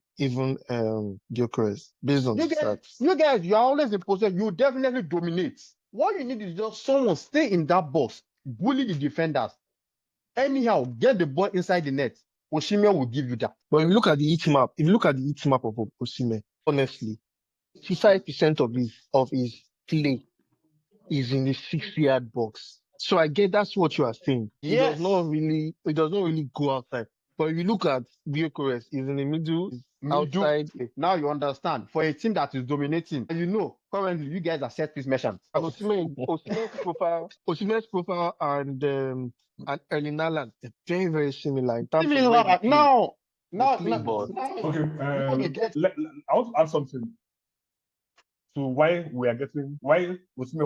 Gyökeres. Based on you guys, stats, you are always in possession. You definitely dominate. What you need is just someone stay in that box, bully the defenders. Anyhow, get the ball inside the net. Osimhen will give you that. but if you look at the heat map of Osimhen, honestly, 55% of his play is in the 6 yard box. So I get that's what you are saying. It does not really go outside. But if you look at Gyökeres, he's in the middle, outside. Now you understand. For a team that is dominating, and currently you guys are set piece merchants. Osimhen's profile and Erling Haaland are very, very similar in terms of Similar. where they play. Now, Okay. get I want to add something to why Osimhen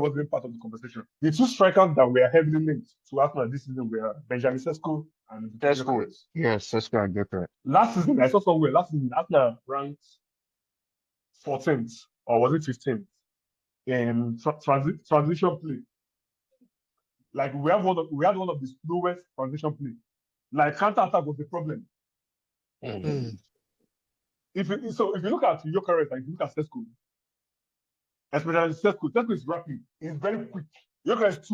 wasn't part of the conversation. The two strikers that were heavily linked to Arsenal this season were Benjamin Sesko and Gyökeres. yes, that's correct. You're correct. Last season, I saw somewhere. Last season, Arsenal ranked 14th or was it 15th in transition play. Like we had one of the slowest transition play. Like counter attack was the problem. If you look at Gyökeres and if you look at Sesko, especially Sesko is rapid. He's very quick. Gyökeres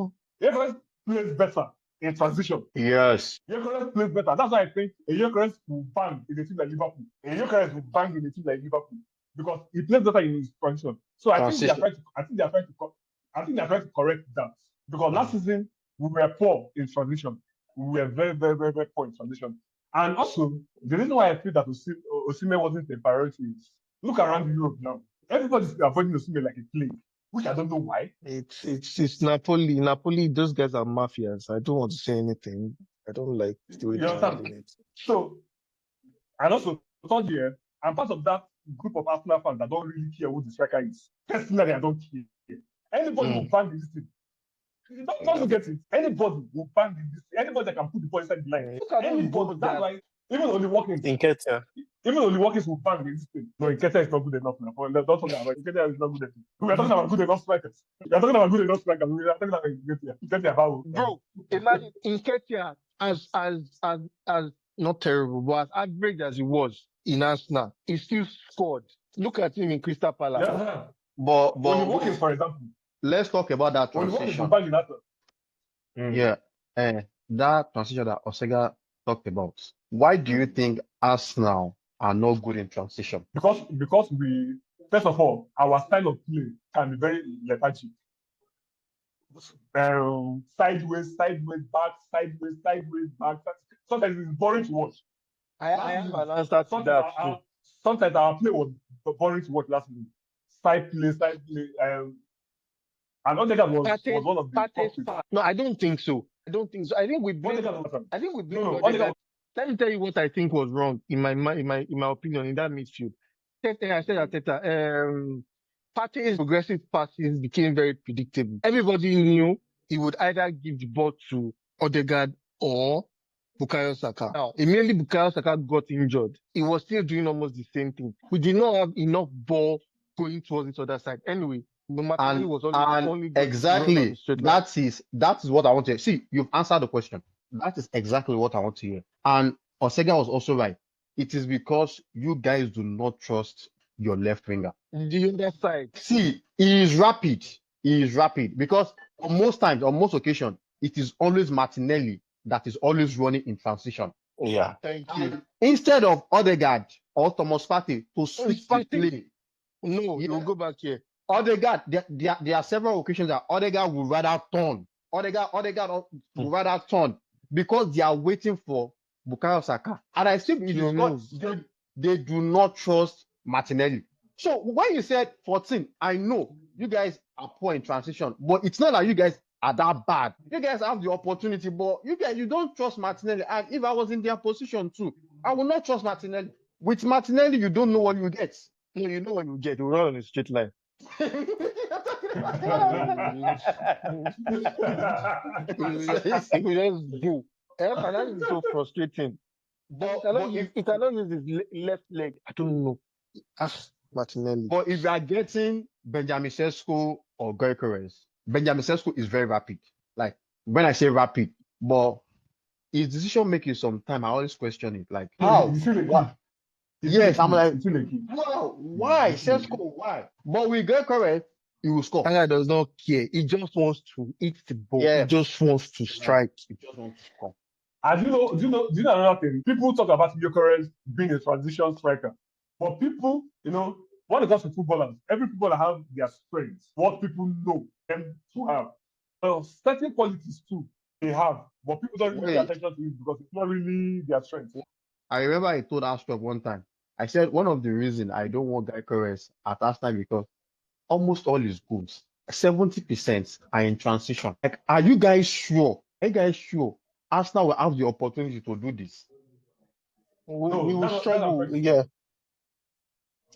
plays better in transition. Yes. Gyökeres plays better. That's why I think a Gyökeres will bang in a team like Liverpool. Because he plays better in his transition. So I think they are trying to correct that. Because last season we were poor in transition. We were very, very, very, very poor in transition. And also, the reason why I feel that Osimhen wasn't a priority is look around Europe now. Everybody's avoiding Osimhen like a plague, which I don't know why. It's Napoli. Napoli, those guys are mafias. I don't want to say anything. I don't like the way they're handling it. So, and also, third year, I'm part of that group of Arsenal fans that don't really care who the striker is. Personally, I don't care. Anybody will bang this thing. Don't look at it. Anybody will bang this. Anybody that can put the ball inside the line. Anybody. That's why even only Watkins. Even only Watkins will bang this thing. No, Nketiah is not good enough now. Don't talk about Nketiah is not good enough. We are talking about good enough strikers. We are talking about Nketiah. Bro, imagine Nketiah as not terrible, but as average as he was in Arsenal, he still scored. Look at him in Crystal Palace. Yeah. But Watkins, for example. Let's talk about that transition. That transition that Osega talked about. Why do you think Arsenal are not good in transition? Because we, first of all, our style of play can be very lethargic. Sideways, back. Sometimes it's boring to watch. I have an answer to that too. Sometimes our play was boring to watch last season. Side play. And Odegaard was one of the No, I don't think so. I think we blame Odegaard. Let me tell you what I think was wrong in my opinion in that midfield. I said Arteta, Partey's progressive passes became very predictable. Everybody knew he would either give the ball to Odegaard or Bukayo Saka. Now, immediately Bukayo Saka got injured, he was still doing almost the same thing. We did not have enough ball going towards each other side. Anyway, exactly. That is what I want to hear. See, you've answered the question. That is exactly what I want to hear. And Osega was also right. It is because you guys do not trust your left winger. The other side. See, he is rapid. Because on most occasions, it is always Martinelli that is always running in transition. Yeah. Thank you. Instead of Odegaard or Thomas Partey to switch the play. No, you'll go back here. Odegaard, there are several occasions that Odegaard would rather turn. Odegaard would rather turn because they are waiting for Bukayo Saka. And I think it is because they do not trust Martinelli. So when you said 14, I know you guys are poor in transition, but it's not like you guys are that bad. You guys have the opportunity, but you don't trust Martinelli. And if I was in their position too, I would not trust Martinelli. With Martinelli, you don't know what you get. No, you know what you get. You run on a straight line. You just go. Fernandez is so frustrating. But He cannot use his left leg. I don't know. Martinelli. But if you are getting Benjamin Sesko or Gyökeres, Benjamin Sesko is very rapid. Like when I say rapid, but his decision making sometimes I always question it. Like how? He's still a What? kid. He's still a Yes, I'm kid. like, He's still a kid. how? Why He's still a kid. Sesko? Why? But with Gyökeres, he will score. That guy does not care. He just wants to hit the ball. Yeah. He just wants to strike. He just wants to score. And do you know another thing? People talk about Gyökeres being a transition striker, but people, when it comes to footballers, every footballer have their strengths, what people know them to have. Certain qualities too they have, but people don't really pay attention to it because it's not really their strength. I remember I told Astrop one time. I said one of the reasons I don't want Gyökeres at Arsenal because almost all his goals, 70% are in transition. Like, are you guys sure? Are you guys sure Arsenal will have the opportunity to do this? We will struggle. Yeah.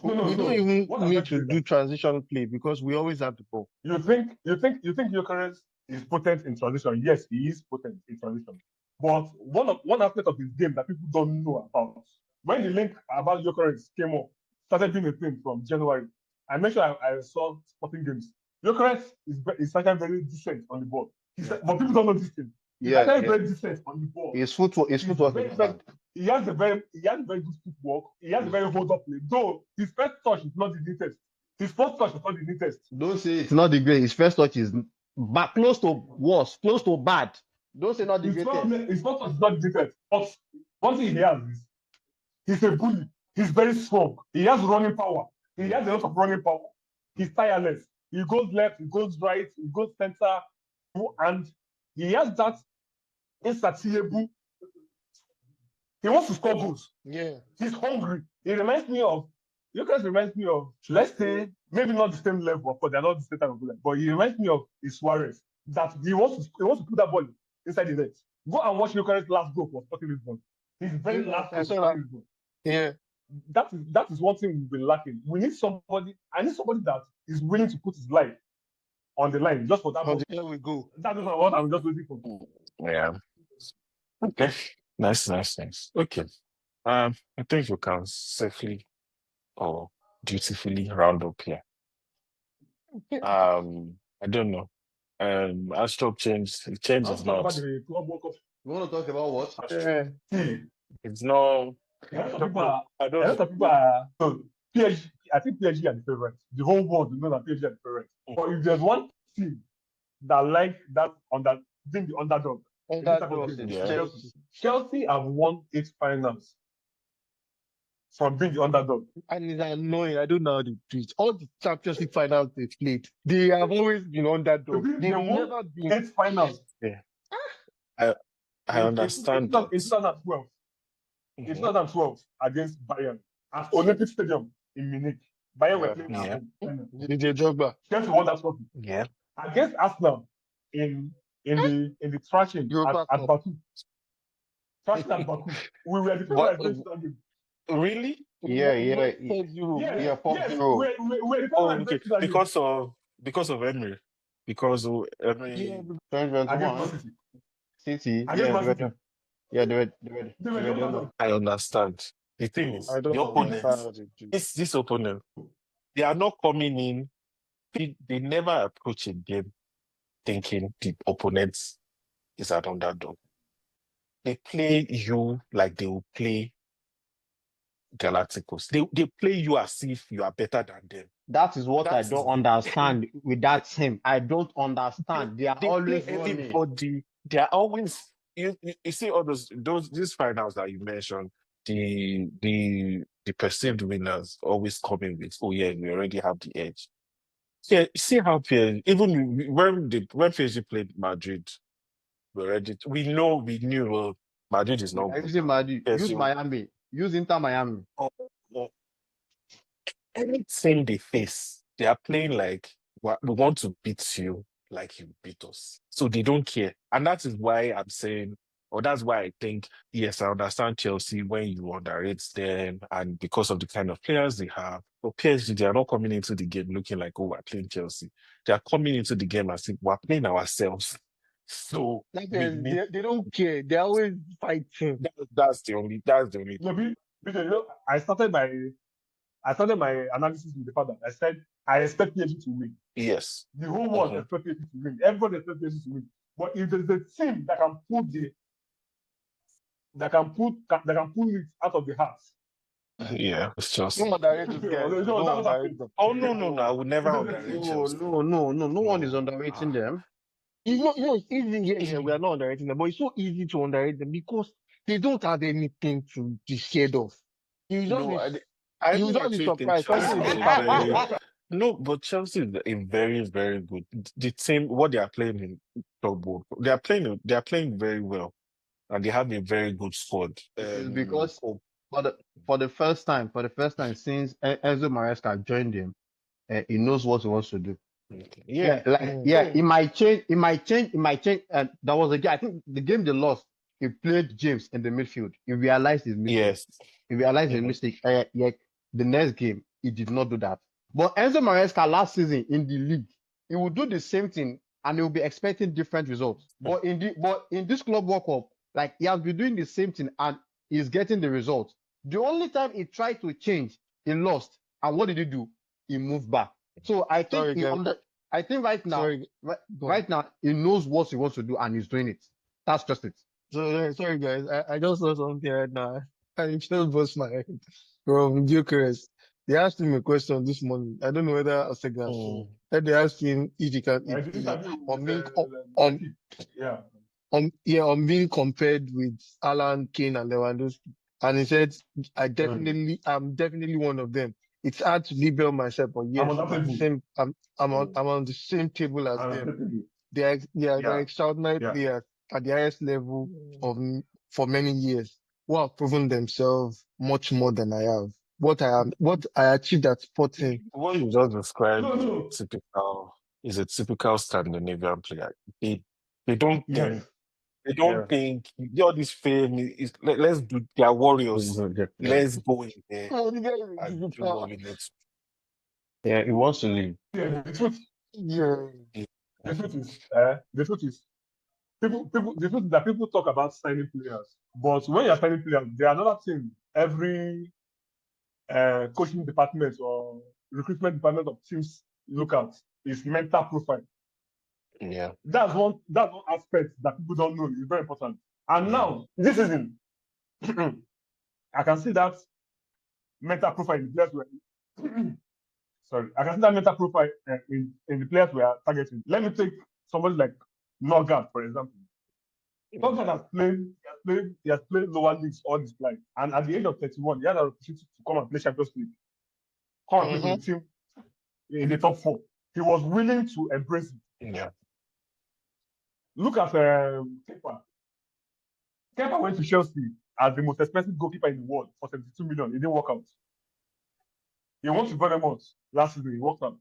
We don't even need to do transition play because we always have the ball. You think Gyökeres is potent in transition? Yes, he is potent in transition. But one aspect of his game that people don't know about, when the link about Gyökeres came up, started being a thing from January, I mentioned I saw Sporting Games. Gyökeres is actually very decent on the ball. But people don't know this thing. He's actually very decent on the ball. His footwork is bad. He has a very good footwork. He has a very hold up play. Though his first touch is not the neatest. His first touch is not the neatest. Don't say it's not the great. His first touch is close to worse, close to bad. Don't say not the greatest. His first touch is not the neatest. But one thing he has is he's a bully. He's very strong. He has running power. He has a lot of running power. He's tireless. He goes left, he goes right, he goes center, and he has that insatiable. He wants to score goals. Yeah. He's hungry. Lucas reminds me of, let's say, maybe not the same level, but they're not the same type of player, but he reminds me of Suarez, that he wants to put that ball inside the net. Go and watch Lucas' last goal for Sporting Lisbon. His very last goal for Sporting Lisbon. Yeah. That is one thing we've been lacking. I need somebody that is willing to put his life on the line just for that ball. Here we go. That is what I'm just waiting for. Yeah. Okay. Nice. Okay. I think we can safely or dutifully round up here. I don't know. Astro changed. It changes not. About the Club World Cup. You want to talk about what? It's no. A lot of people are. So PSG, I think PSG are the favorites. The whole world knows that PSG are the favorites. But if there's one team that like that being the underdog, Chelsea have won 8 finals from being the underdog. And it's annoying. I don't know how they do it. All the Champions League finals they've played, they have always been underdog. They've never been 8 finals. Yeah. I understand. In 2012. In 2012 against Bayern at Olympic Stadium in Munich. Bayern were playing at home. DJ Drogba. Chelsea won that trophy. Yeah. Against Arsenal in the thrashing at Baku. Thrashing at Baku. We were the favorites against that game. Really? Yeah. Okay. Because of Emery. Because of Emery. Against City. Yeah, they were. I understand. The thing is, the opponents, this opponent, they are not coming in. They never approach a game thinking the opponent is an underdog. They play you like they will play Galacticos. They play you as if you are better than them. That is what I don't understand with that team. I don't understand. They are always everybody. They are always. You see all these finals that you mentioned. The perceived winners always coming with, oh yeah, we already have the edge. Yeah, see how PSG, even when PSG played Madrid, we knew Madrid is not good. Madrid. Use Miami. Use Inter Miami. Anything they face, they are playing like we want to beat you like you beat us. So they don't care. And that is why I'm saying, or that's why I think, yes, I understand Chelsea when you underrate them and because of the kind of players they have. But PSG, they are not coming into the game looking like, oh, we're playing Chelsea. They are coming into the game as if we're playing ourselves. So Like, we need they don't care. They're always fighting. that's the only Maybe, because, I started my analysis with the fact that I said I expect PSG to win. yes. The whole world expects PSG to win. Everybody expects PSG to win. But if there's a team that can pull it out of the house. Yeah, it's just Don't underrate those guys. That's Don't what underrate happened. them. oh no, I would never underrate No, Chelsea. no one is No. underrating them. It's easy. Yeah, we are not underrating them, but it's so easy to underrate them because they don't have anything to be scared of. You just No, be, I you even just be actually think surprised. Something Chelsea will is just a happen. very no, but Chelsea is a very, very good. The team, what they are playing in club world, they are playing very well, and they have a very good squad. It's because Oh, for the first time since Enzo Maresca joined him, he knows what he wants to do. yeah, It might change. And that was the game. I think the game they lost, he played James in the midfield. He realized his mistake. yes, He realized his Mhm. mistake. Yeah, the next game, he did not do that. But Enzo Maresca last season in the league, he will do the same thing and he will be expecting different results. But in this Club World Cup, like he has been doing the same thing and he's getting the results. The only time he tried to change, he lost. And what did he do? He moved back. So I think Sorry, guys. I think right now, Sorry. Go on. right now he knows what he wants to do and he's doing it. That's just it. So, sorry, guys. I just saw something right now. I just burst my head from Gyökeres. They asked him a question this morning. I don't know whether Asega has seen it. And they asked him if he can, I didn't agree on with being, my pick. Yeah. on being compared with Alan, Kane, and Lewandowski. And he said, I'm definitely one of them. It's hard to label myself, but yes, I'm on that I'm at the table. same, I'm on the same table as I'm on them. that table. They're Yeah. extraordinary Yeah. players at the highest level for many years who have proven themselves much more than I have. What I achieved at 14. What you just described No. is a typical Scandinavian player. They don't Yes. think they don't think all this fame is let's do their warriors. Let's go in there Oh, the guy and is do what we need to. Yeah, he wants to leave. Yeah. The truth yeah. is the truth is that people talk about signing players, but when you're signing players, there are another thing every coaching department or recruitment department of teams look at is mental profile. Yeah. That's one aspect that people don't know is very important. And now this season, I can see that mental profile in the players were sorry, I can see that mental profile in the players we are targeting. Let me take somebody like Norgard, for example. Norgard he has played lower leagues all his life. And at the age of 31, he had an opportunity to come and play Champions League. Come and play with the team in the top 4. He was willing to embrace it. Yeah. Look at Kepa. Kepa went to Chelsea as the most expensive goalkeeper in the world for 72 million. It didn't work out. He went to Bournemouth last season. He worked out.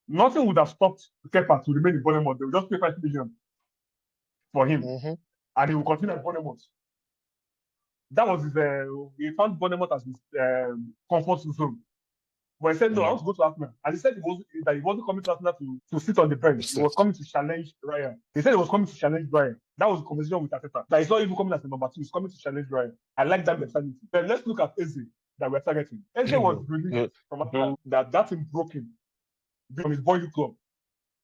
Nothing would have stopped Kepa to remain in Bournemouth. They would just pay 5 million for him, and he will continue at Bournemouth. That was his. He found Bournemouth as his comfort zone. But he said, no, I want to go to Arsenal. And he said he wasn't coming to Arsenal to sit on the bench. He was coming to challenge Ryan. He said he was coming to challenge Ryan. That was the conversation with Arteta. That he's not even coming as a number 2. He's coming to challenge Ryan. I like that mentality. Then let's look at Eze that we're targeting. Eze was released from Arsenal. That thing broke him from his boyhood club.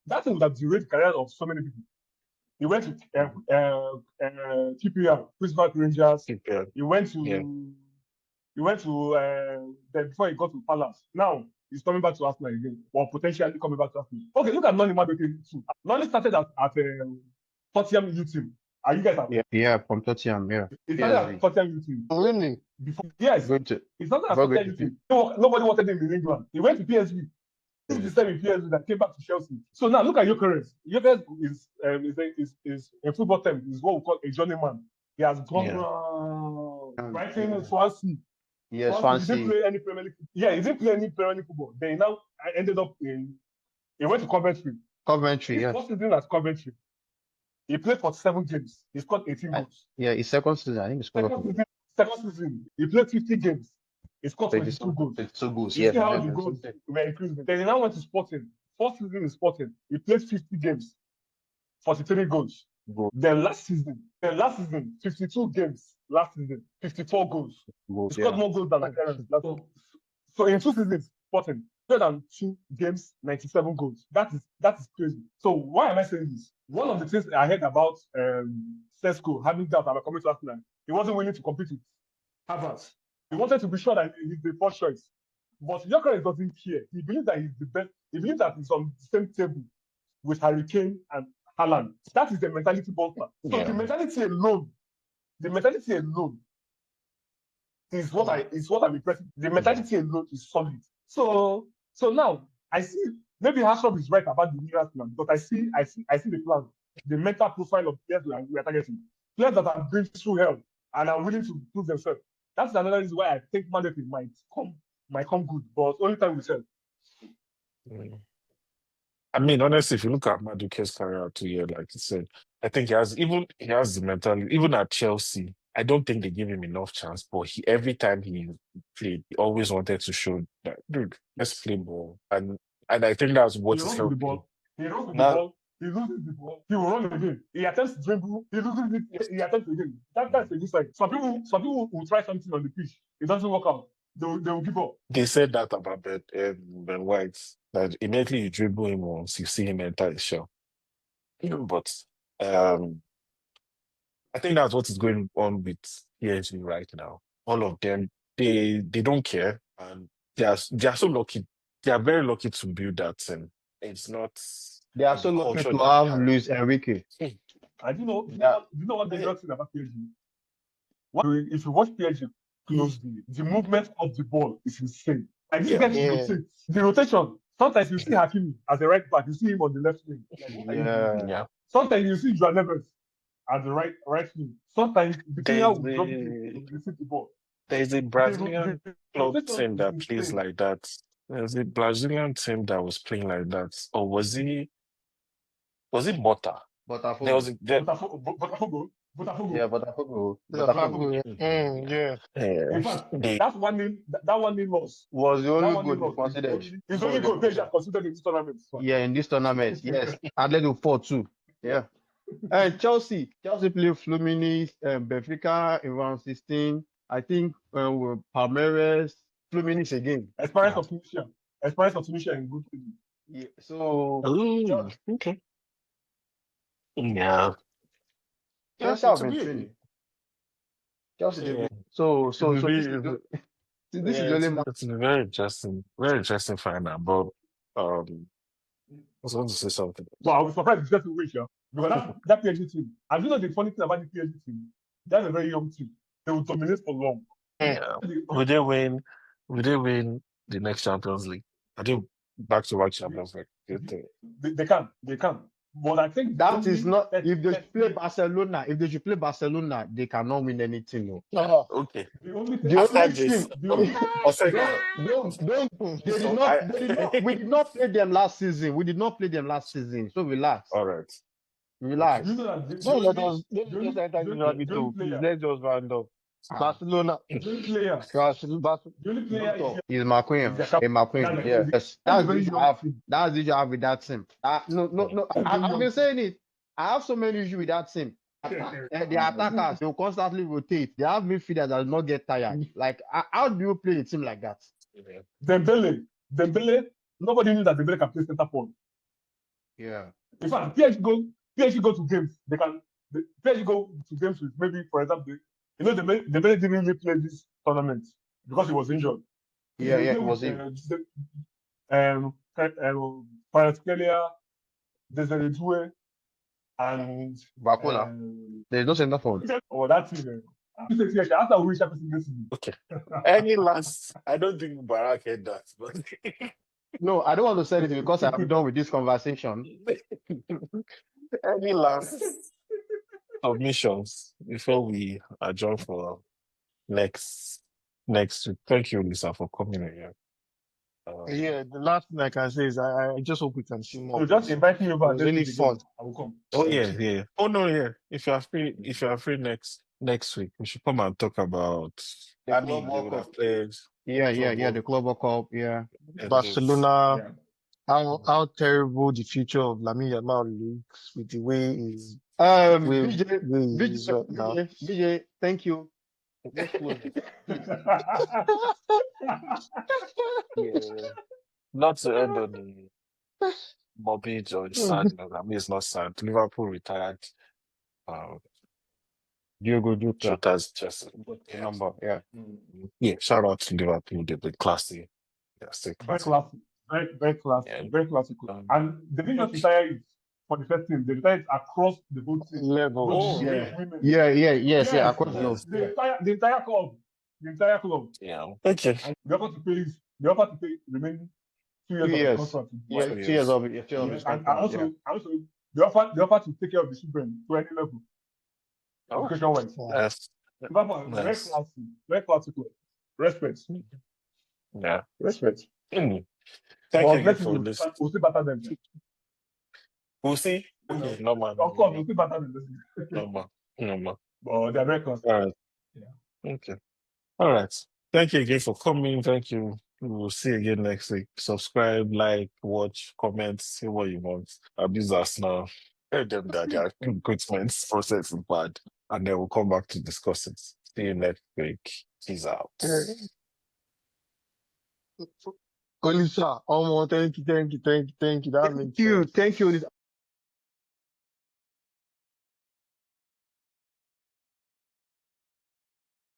That thing would have derailed the career of so many people. He went to TPR, Pittsburgh Rangers. He went to then before he got to Palace. Now he's coming back to Arsenal again, or potentially coming back to Arsenal. Okay, look at Noni Madueke too. Noni started at Tottenham U team. Are you guys aware? Yeah, from Tottenham. Yeah, He started at Tottenham U team. Really? Before, yes, he started at Tottenham U team. Nobody wanted him in England. He went to PSG. This is the same in PSG that came back to Chelsea. So now look at Gyökeres. Gyökeres is in football terms is what we call a journeyman. He has gone Brighton, Swansea. Yes, He Swansea. didn't play any Premier League. Yeah, he didn't play any Premier League football. Then now I ended up he went to Coventry. Coventry, yeah. First season at Coventry. He played for 7 games. He scored 18 goals. Yeah, his second season, I think he scored. Second season, he played 50 games. He scored 22 goals. 22 goals, You see how the goals were increasing. Then he now went to Sporting. First season in Sporting, he played 50 games, 43 goals. Then last season, 52 games. Last season, 54 goals. He scored more goals than Lakers. So in 2 seasons, 14, more than 2 games, 97 goals. That is crazy. So why am I saying this? One of the things I heard about Sesko having doubt about coming to Arsenal, he wasn't willing to compete with Havertz. He wanted to be sure that he's the first choice. But Gyökeres doesn't care. He believes that he's the best. He believes that he's on the same table with Harry Kane and Haaland. That is the mentality bumper. So Yeah. the mentality alone is what I'm impressed. The mentality alone is solid. So now I see maybe Hashraf is right about the new Arsenal, but I see the plan, the mental profile of players we are targeting. Players that have been through hell and are willing to prove themselves. That's another reason why I think Man United might come good, but only time will tell. I mean, honestly, if you look at Maduke's career 2 years, like you said, I think he has the mentality. Even at Chelsea, I don't think they give him enough chance. But every time he played, he always wanted to show that, dude, let's play ball. And I think that's what He is runs with the helping. ball. He runs with the Now- ball. He loses the ball. He will run again. He attempts to dribble. He loses it. He attempts again. That's a good sign. Some people will try something on the pitch. It doesn't work out. They will give up. They said that about Ben White, that immediately you dribble him once, you see him enter the shell. But I think that's what is going on with PSG right now. All of them, they don't care, and they are so lucky. They are very lucky to build that team. It's not. They are the so lucky culture to they have have. Luis Enrique. And you know what the Yeah. interesting about PSG? If you watch PSG closely, the movement of the ball is insane. Like this Yeah. guy rotates. The rotation. Sometimes you see Hakimi as a right back, you see him on the left wing. Like, what are you doing? Yeah. Sometimes you see Joao Neves as the right wing. Sometimes the player will drop to receive the ball. There's a Brazilian The club rotation team is that plays insane. like that. There's a Brazilian team that was playing like that. Or was it Bota? There was Botafogo. Yeah, Botafogo. Yeah. In fact, that 1-0 loss Was the that only 1-0 goal they loss considered. is only goal PSG have considered in this tournament. Yeah, in this tournament, yes. Atletico 4-2. Yeah. And Chelsea played Fluminense, Benfica in round 16. I think Palmeiras, Fluminense again. Experience of Tunisia in good season. Yeah, so Ooh, okay. Yeah. Chelsea Yeah, have been training. Chelsea, Yeah. so It will be- this yeah, is only it's a very interesting final. But I was going to say something. But I was surprised it's just a wish, yeah. Because that PSG team, and you know the funny thing about the PSG team, they're a very young team. They will dominate for long. Yeah. Will they win the next Champions League? I think back-to-back Champions League. They can. But I think that is not if they play Barcelona. If they should play Barcelona, they cannot win anything. No. Okay. the only The thing only this. we did not play them last season. So relax. All right. Relax. you know that the No, let only- us the only- the only player- let's just round up. Barcelona. the only player Barcelona. the only player He's McQueen. Is the McQueen. Yeah. Yes. That's That's very the issue young I have. team. That's the issue I have with that team. No. I've been saying it. I have so many issues with that team. The attackers, they will constantly rotate. They have midfielders that will not get tired. Like, how do you play a team like that? Dembele, nobody knew that Dembele can play center forward. Yeah. In fact, PSG go to games. PSG go to games with maybe, for example, Dembele didn't really play this tournament because he was injured. Yeah, He it was him. Kvaratskhelia, Desiree Doué, and Bakola. There's no center forward. That team. After we reach this season. Okay. Any last? I don't think Barak had that, but No, I don't want to say anything because I'm done with this conversation. any last submissions before we adjourn for next week? Thank you, Lisa, for coming here. Yeah, the last thing I can say is I just hope we can see more. So just invite me over. It was really fun. I will come. Oh yeah. Oh no, yeah. If you are free next week, we should come and talk about. The I Club mean, you World would have Cup. played. Yeah, the Club World Cup, yeah. Barcelona, Yeah. how terrible the future of Lamine Yamal looks with the way he's BJ, thank you. Let's close it. Please. Yeah. Not to end on the morbid or sad note. I mean, it's not sad. Liverpool retired. Diogo Jota. Jota's just Number, yeah. Yeah. Shout out to Liverpool. They've been classy. Yeah, still Very classy. classic. Very classic. Yeah. Very classic. And they didn't just retire it for the first team. They retired it across the whole team. Level. Both yeah. men, women. Yes, Yes, across the yes. the entire club. The entire club. Yeah. Okay. And they offered to pay remaining 2 years 2 of the years. contract. Yeah, 2 years of his And contract. also they offered to take care of the children to any level. Oh, Education wise. yes. Very Nice. classy. Very classical. Respect. Yeah. Respect. Thank But you again let's for see, this. we'll see better than them. We'll see. You know, No man. Of course, we'll see better than them. No man. No man. But they're very classy. All right. Yeah. Okay. All right. Thank you again for coming. Thank you. We'll see you again next week. Subscribe, like, watch, comment, say what you want. Abuse us now. Tell them that their recruitment process is bad. And then we'll come back to discuss it. See you next week. Peace out. Olisa, thank you. That makes sense. Thank you.